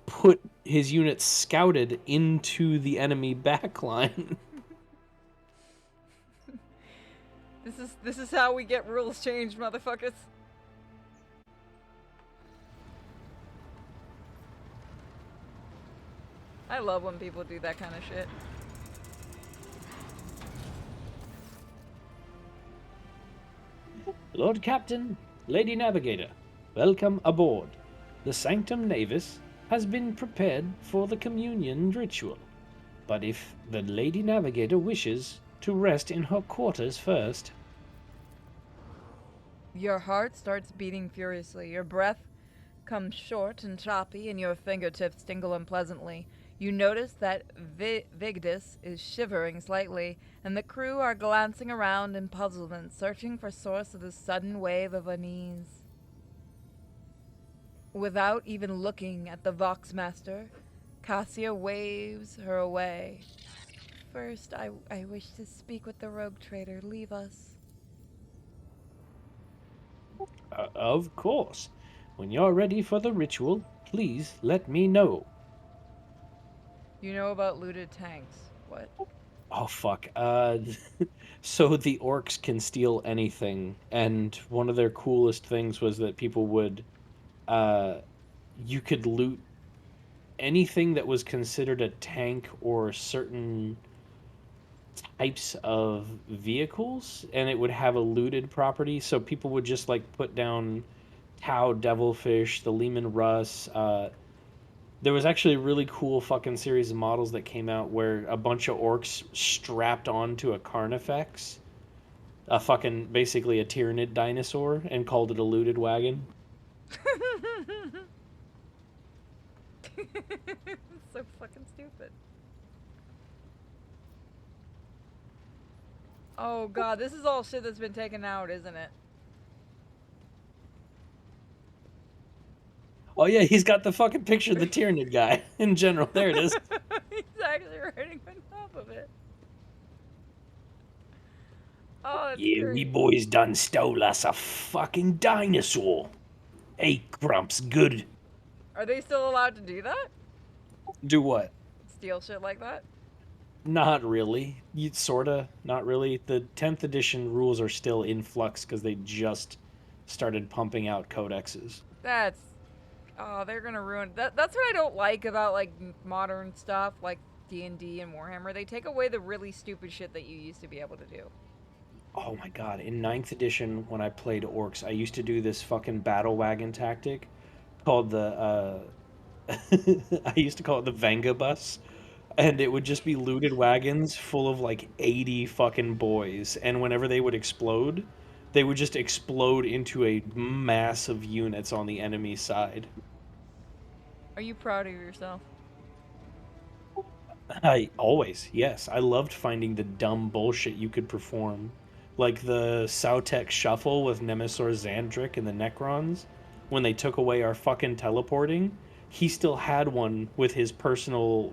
put his units scouted into the enemy backline. This is how we get rules changed, motherfuckers. I love when people do that kind of shit. Lord Captain, Lady Navigator, welcome aboard. The Sanctum Navis has been prepared for the communion ritual. But if the Lady Navigator wishes to rest in her quarters first... Your heart starts beating furiously. Your breath comes short and choppy, and your fingertips tingle unpleasantly. You notice that Vigdis is shivering slightly, and the crew are glancing around in puzzlement, searching for source of this sudden wave of unease. Without even looking at the Voxmaster, Cassia waves her away. First, I wish to speak with the rogue trader. Leave us. Of course. When you're ready for the ritual, please let me know. You know about looted tanks. What? Oh, fuck. So the orcs can steal anything, and one of their coolest things was that people would, you could loot anything that was considered a tank or certain types of vehicles, and it would have a looted property. So people would just like put down Tau Devilfish, the Lehman Russ. There was actually a really cool fucking series of models that came out where a bunch of orcs strapped onto a Carnifex, a fucking basically a Tyranid dinosaur, and called it a looted wagon. So fucking stupid. Oh god, this is all shit that's been taken out, isn't it? Oh yeah, he's got the fucking picture of the Tyranid guy in general. There it is. He's actually writing on top of it. Oh, that's Yeah, great. we boys done stole us a fucking dinosaur. Hey, Grumps, good. Are they still allowed to do that? Do what? Steal shit like that? Not really. You sorta, not really. The 10th edition rules are still in flux because they just started pumping out codexes. That's... Oh, they're gonna ruin... That's what I don't like about, like, modern stuff, like D&D and Warhammer. They take away the really stupid shit that you used to be able to do. Oh my god, in 9th edition, when I played orcs, I used to do this fucking battle wagon tactic called the, I used to call it the Vanga bus. And it would just be looted wagons full of like 80 fucking boys. And whenever they would explode, they would just explode into a mass of units on the enemy side. Are you proud of yourself? I always, yes. I loved finding the dumb bullshit you could perform. Like the Sautek Shuffle with Nemesis Xandric and the Necrons. When they took away our fucking teleporting, he still had one with his personal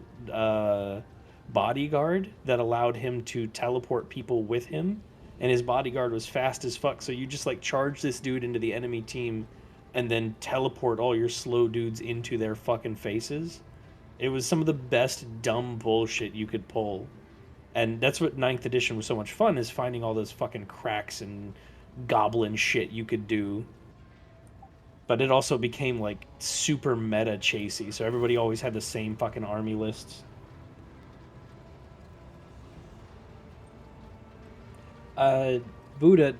bodyguard that allowed him to teleport people with him. And his bodyguard was fast as fuck, so you just like charge this dude into the enemy team and then teleport all your slow dudes into their fucking faces. It was some of the best dumb bullshit you could pull. And that's what 9th edition was so much fun, is finding all those fucking cracks and goblin shit you could do. But it also became like super meta chasey, so everybody always had the same fucking army lists. Buddha,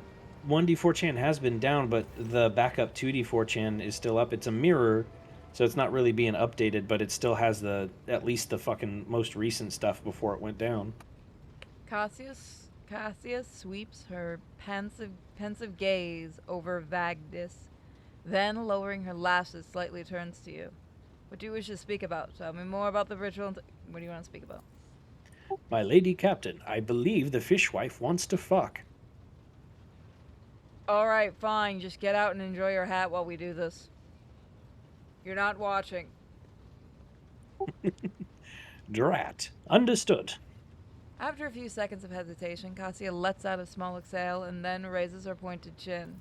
1D4chan has been down, but the backup 2D4chan is still up. It's a mirror, so it's not really being updated, but it still has the at least the fucking most recent stuff before it went down. Cassia sweeps her pensive gaze over Vagdis, then, lowering her lashes, slightly turns to you. What do you wish to speak about? Tell me more about the ritual. What do you want to speak about? My lady captain, I believe the fishwife wants to fuck. Alright, fine. Just get out and enjoy your hat while we do this. You're not watching. Drat. Understood. After a few seconds of hesitation, Cassia lets out a small exhale and then raises her pointed chin.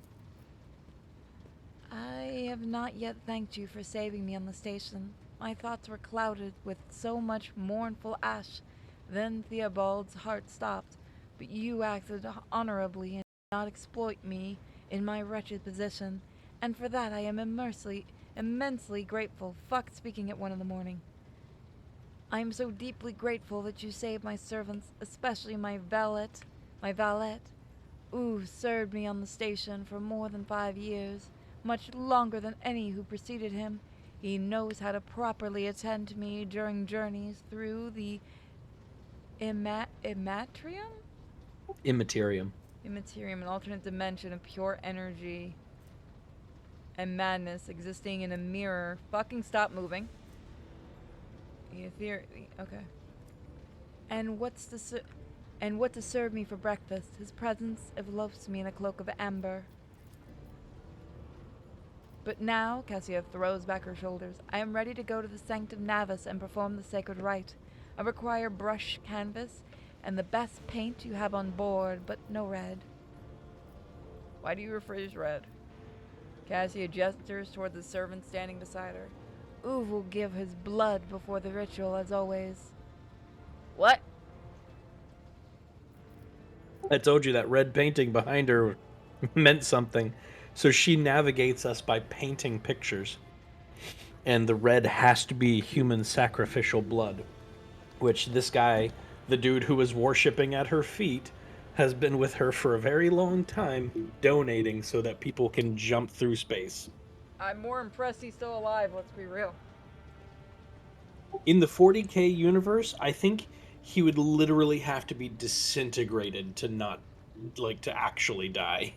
I have not yet thanked you for saving me on the station. My thoughts were clouded with so much mournful ash. Then Theobald's heart stopped, but you acted honorably not exploit me in my wretched position, and for that I am immensely grateful. Fuck speaking at 1 in the morning. I am so deeply grateful that you saved my servants, especially my valet. Ooh, served me on the station for more than 5 years, much longer than any who preceded him. He knows how to properly attend to me during journeys through the Immaterium? Immaterium. Immaterium, an alternate dimension of pure energy and madness existing in a mirror. Fucking stop moving. Okay. And what to serve me for breakfast? His presence envelopes me in a cloak of amber. But now, Cassia throws back her shoulders, I am ready to go to the Sanctum Navis and perform the sacred rite. I require brush canvas and the best paint you have on board, but no red. Why do you refuse red? Cassia gestures toward the servant standing beside her. Uve will give his blood before the ritual, as always. What? I told you that red painting behind her meant something. So she navigates us by painting pictures. And the red has to be human sacrificial blood, which this guy, the dude who was worshipping at her feet, has been with her for a very long time, donating so that people can jump through space. I'm more impressed he's still alive, let's be real. In the 40K universe, I think he would literally have to be disintegrated to not, like, to actually die.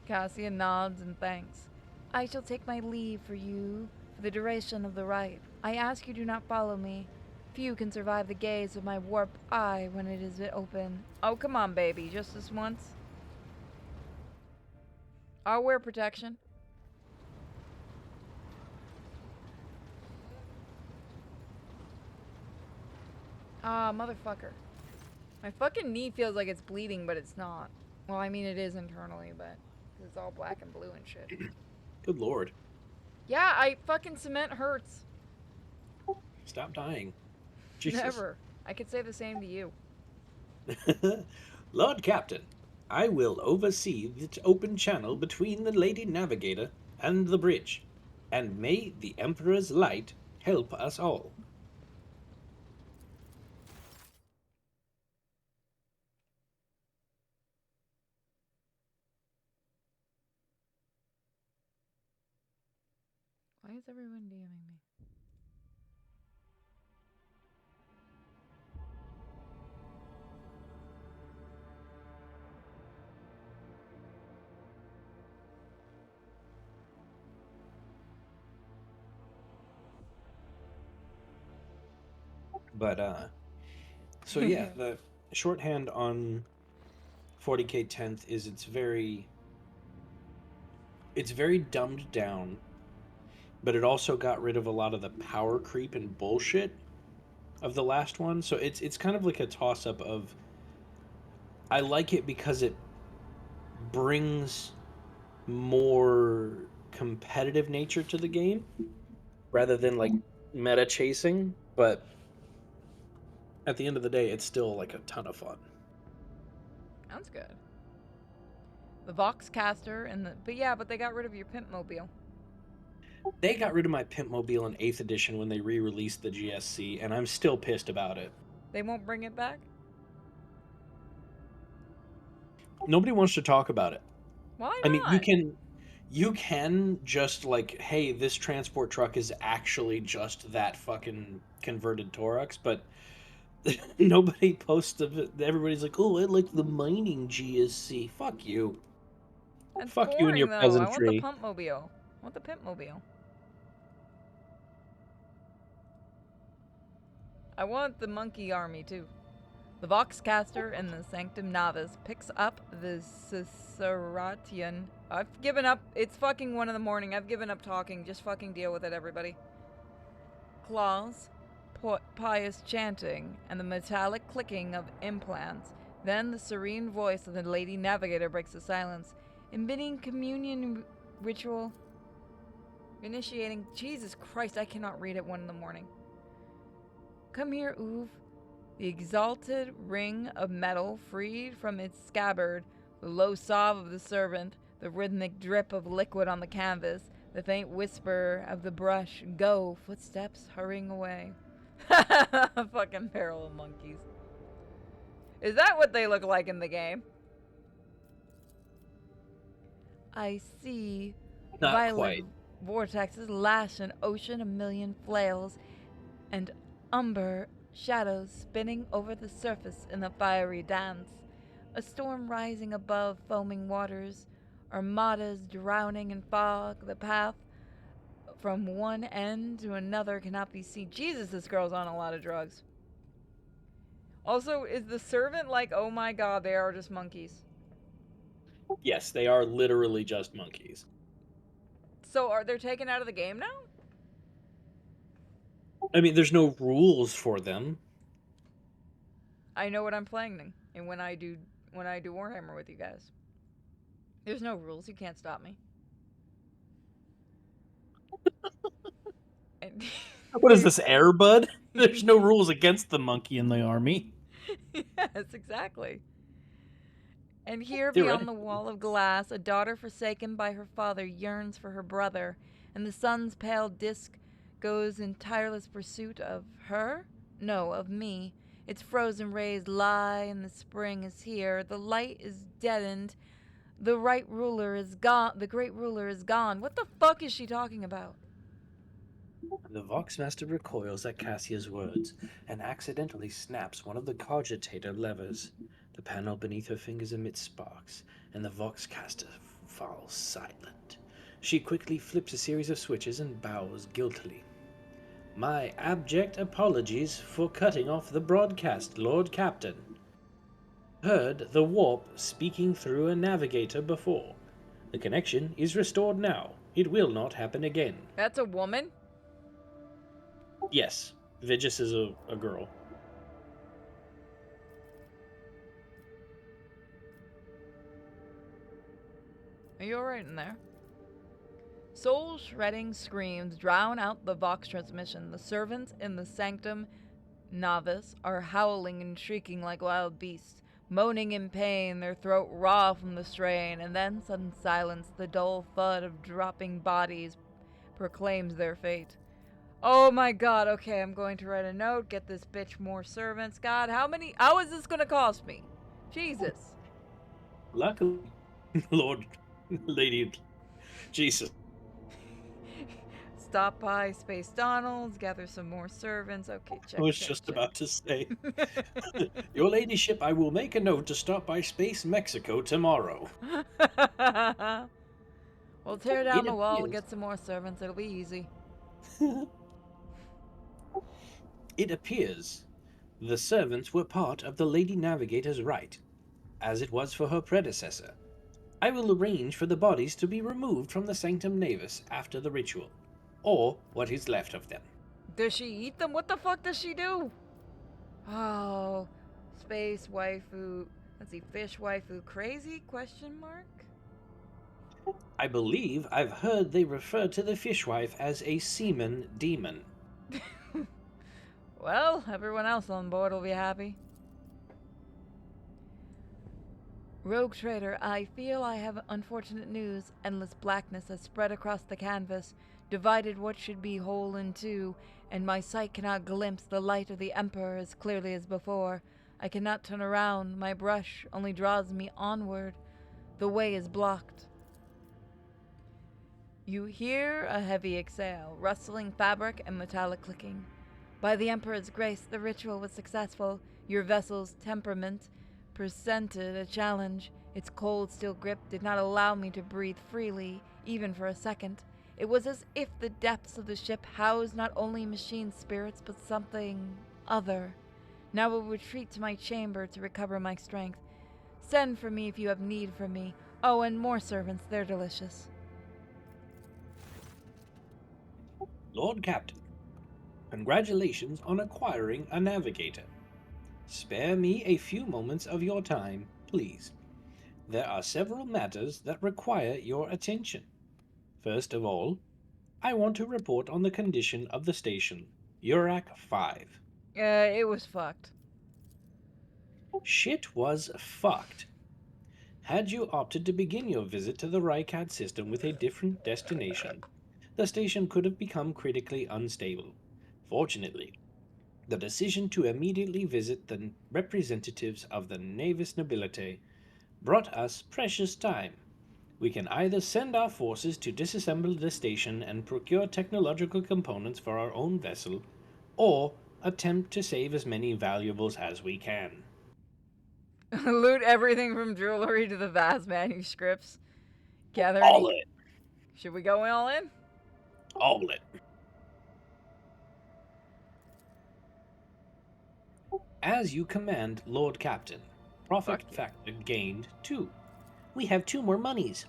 Cassia nods and thanks. I shall take my leave for you for the duration of the rite. I ask you do not follow me. Few can survive the gaze of my warped eye when it is open. Oh, come on, baby, just this once. I'll wear protection. Ah, motherfucker. My fucking knee feels like it's bleeding, but it's not. Well, I mean, it is internally, but it's all black and blue and shit. Good lord. Yeah, fucking cement hurts. Stop dying. Jesus. Never. I could say the same to you. Lord Captain, I will oversee the open channel between the Lady Navigator and the bridge, and may the Emperor's light help us all. Why is everyone DMing me? But, so yeah, the shorthand on 40K 10th is it's very dumbed down, but it also got rid of a lot of the power creep and bullshit of the last one. So it's kind of like a toss-up of, I like it because it brings more competitive nature to the game rather than like meta chasing, but at the end of the day, it's still like a ton of fun. Sounds good. The Voxcaster and but they got rid of your Pimp Mobile. They got rid of my Pimp Mobile in 8th edition when they re-released the GSC, and I'm still pissed about it. They won't bring it back? Nobody wants to talk about it. Why not? I mean, you can just like, hey, this transport truck is actually just that fucking converted Torax, but nobody posts of it. Everybody's like, oh, I like the mining GSC. Fuck you. That's Fuck boring, you and your though. peasantry. I want the Pump Mobile. I want the Pimp Mobile. I want the Monkey Army, too. The Voxcaster and the Sanctum Navis picks up the Ciceratian. I've given up. It's fucking 1 in the morning. I've given up talking. Just fucking deal with it, everybody. Claws, pious chanting, and the metallic clicking of implants. Then the serene voice of the Lady Navigator breaks the silence. Embidding communion ritual. Initiating. Jesus Christ, I cannot read at 1 in the morning. Come here, Uve. The exalted ring of metal freed from its scabbard, the low sob of the servant, the rhythmic drip of liquid on the canvas, the faint whisper of the brush, go, footsteps hurrying away. Fucking barrel of monkeys. Is that what they look like in the game? I see Not violet quite. vortexes lash an ocean a million flails, and umber shadows spinning over the surface in a fiery dance. A storm rising above foaming waters, armadas drowning in fog, the path from one end to another cannot be seen. Jesus, this girl's on a lot of drugs. Also, is the servant like, oh my god, they are just monkeys? Yes, they are literally just monkeys. So are they taken out of the game now? I mean, there's no rules for them. I know what I'm playing and when I do Warhammer with you guys. There's no rules, you can't stop me. And What is this, Air Bud? There's no rules against the monkey in the army. yes, exactly. And here They're beyond right. the wall of glass, a daughter forsaken by her father yearns for her brother, and the sun's pale disk goes in tireless pursuit of her? No, of me. Its frozen rays lie, and the spring is here. The light is deadened. The right ruler is gone. The great ruler is gone. What the fuck is she talking about? The Voxmaster recoils at Cassia's words and accidentally snaps one of the cogitator levers. The panel beneath her fingers emits sparks, and the Voxcaster falls silent. She quickly flips a series of switches and bows guiltily. My abject apologies for cutting off the broadcast, Lord Captain. Heard the warp speaking through a navigator before. The connection is restored now. It will not happen again. That's a woman? Yes, Vigis is a girl. Are you alright in there? Soul-shredding screams drown out the Vox transmission. The servants in the sanctum novice are howling and shrieking like wild beasts, moaning in pain, their throat raw from the strain, and then sudden silence, the dull thud of dropping bodies proclaims their fate. Oh my god, okay, I'm going to write a note, get this bitch more servants. God, how is this gonna cost me? Jesus. Luckily, Lord, Lady, Jesus. Stop by Space Donald's, gather some more servants. Okay, check. I was check, just check. about to say, Your Ladyship, I will make a note to stop by Space Mexico tomorrow. We'll tear down It the wall and appears- get some more servants. It'll be easy. It appears the servants were part of the Lady Navigator's right, as it was for her predecessor. I will arrange for the bodies to be removed from the Sanctum Navis after the ritual, or what is left of them. Does she eat them? What the fuck does she do? Oh, space waifu. Let's see, fish waifu. Crazy? Question mark. I believe I've heard they refer to the fishwife as a seaman demon. Well, everyone else on board will be happy. Rogue trader, I feel I have unfortunate news. Endless blackness has spread across the canvas, divided what should be whole in two, and my sight cannot glimpse the light of the Emperor as clearly as before. I cannot turn around. My brush only draws me onward. The way is blocked. You hear a heavy exhale, rustling fabric and metallic clicking. By the Emperor's grace, the ritual was successful. Your vessel's temperament presented a challenge. Its cold steel grip did not allow me to breathe freely, even for a second. It was as if the depths of the ship housed not only machine spirits, but something other. Now I will retreat to my chamber to recover my strength. Send for me if you have need for me. Oh, and more servants, they're delicious. Lord Captain, congratulations on acquiring a navigator. Spare me a few moments of your time, please. There are several matters that require your attention. First of all, I want to report on the condition of the station, Urak 5. It was fucked. Shit was fucked. Had you opted to begin your visit to the Rycat system with a different destination, the station could have become critically unstable. Fortunately, the decision to immediately visit the representatives of the Navis Nobility brought us precious time. We can either send our forces to disassemble the station and procure technological components for our own vessel, or attempt to save as many valuables as we can. Loot everything from jewelry to the vast manuscripts. Gather All any. it. Should we go all in? All it. As you command, Lord Captain. Profit Fuck yeah. factor gained 2. We have 2 more monies.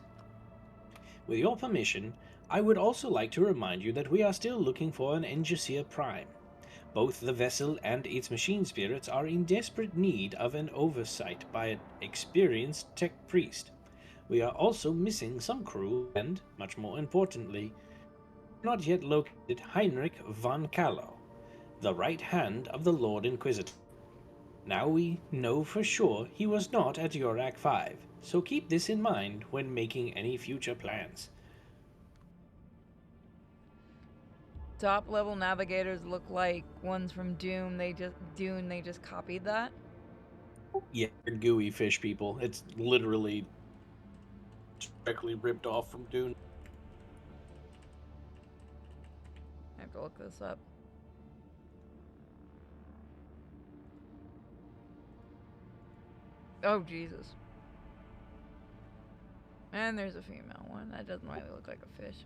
With your permission, I would also like to remind you that we are still looking for an Engisir Prime. Both the vessel and its machine spirits are in desperate need of an oversight by an experienced tech priest. We are also missing some crew and, much more importantly, not yet located Heinrich von Kallow, the right hand of the Lord Inquisitor. Now we know for sure he was not at Yorak 5, so keep this in mind when making any future plans. Top level navigators look like ones from Doom. They just copied that. Yeah, gooey fish people. It's literally directly ripped off from Dune. I have to look this up. Oh Jesus. And there's a female one. That doesn't really look like a fish.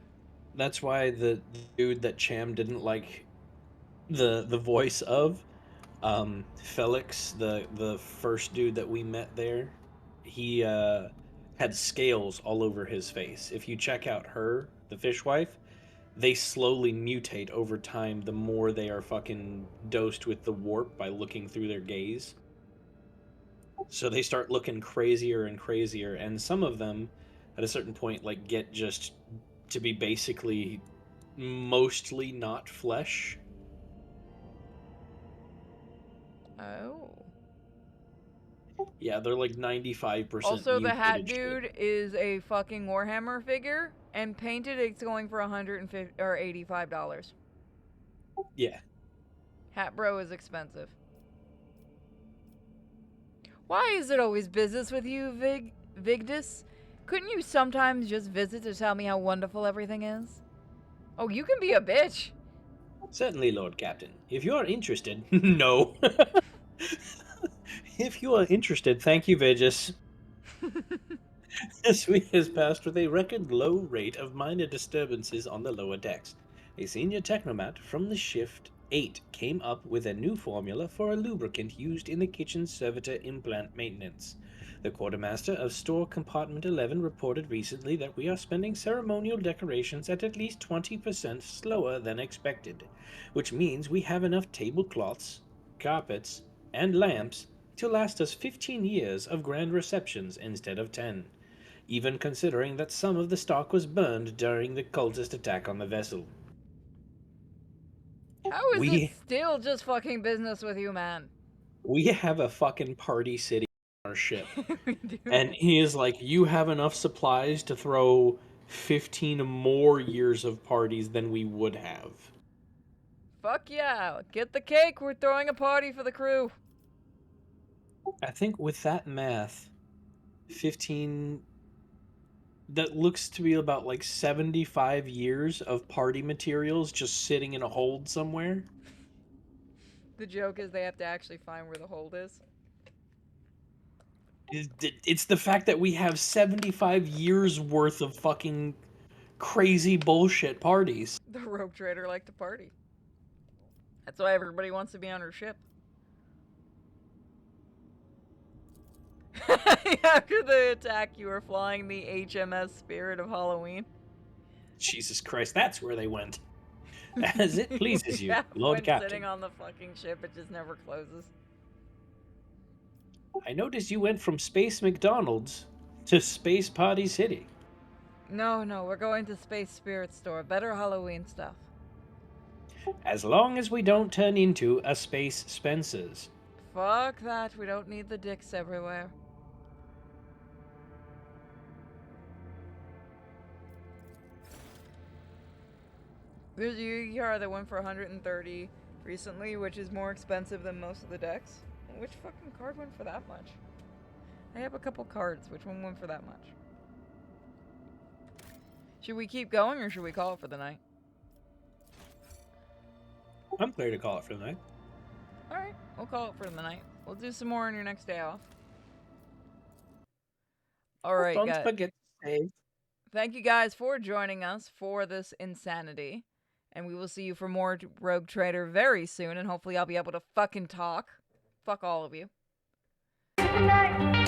That's why the dude that Cham didn't like the voice of, Felix, the first dude that we met there, he had scales all over his face. If you check out her, the fishwife, they slowly mutate over time the more they are fucking dosed with the warp by looking through their gaze. So they start looking crazier and crazier, and some of them at a certain point like get just to be basically mostly not flesh. Oh. Yeah, they're like 95% Also, the hat mutated shit. dude is a fucking Warhammer figure, and painted it's going for $150 or $85. Yeah. Hat bro is expensive. Why is it always business with you, Vigdis? Couldn't you sometimes just visit to tell me how wonderful everything is? Oh, you can be a bitch. Certainly, Lord Captain. If you are interested, no. If you are interested, thank you, Vegas. This week has passed with a record low rate of minor disturbances on the lower decks. A senior technomat from the Shift 8 came up with a new formula for a lubricant used in the kitchen servitor implant maintenance. The quartermaster of Store Compartment 11 reported recently that we are spending ceremonial decorations at least 20% slower than expected, which means we have enough tablecloths, carpets, and lamps to last us 15 years of grand receptions instead of 10, even considering that some of the stock was burned during the cultist attack on the vessel. How is it We still just fucking business with you, man? we have a fucking party city on our ship. We do. And he is like, you have enough supplies to throw 15 more years of parties than we would have. Fuck yeah. Get the cake. We're throwing a party for the crew. I think with that math, 15, that looks to be about like 75 years of party materials just sitting in a hold somewhere. The joke is they have to actually find where the hold is. It's the fact that we have 75 years worth of fucking crazy bullshit parties. The rogue trader liked to party. That's why everybody wants to be on her ship. After the attack, you were flying the HMS Spirit of Halloween. Jesus Christ, that's where they went. As it pleases you, Yeah, Lord when Captain. sitting on the fucking ship, it just never closes. I noticed you went from Space McDonald's to Space Party City. No, we're going to Space Spirit Store. Better Halloween stuff. As long as we don't turn into a Space Spencer's. Fuck that. We don't need the dicks everywhere. There's a Yu-Gi-Oh card that went for 130 recently, which is more expensive than most of the decks. Which fucking card went for that much? I have a couple cards. Which one went for that much? Should we keep going or should we call it for the night? I'm clear to call it for the night. Alright, we'll call it for the night. We'll do some more on your next day off. Alright, Don't guys. forget to save. Thank you guys for joining us for this insanity. And we will see you for more Rogue Trader very soon. And hopefully I'll be able to fucking talk. Fuck all of you. Good night.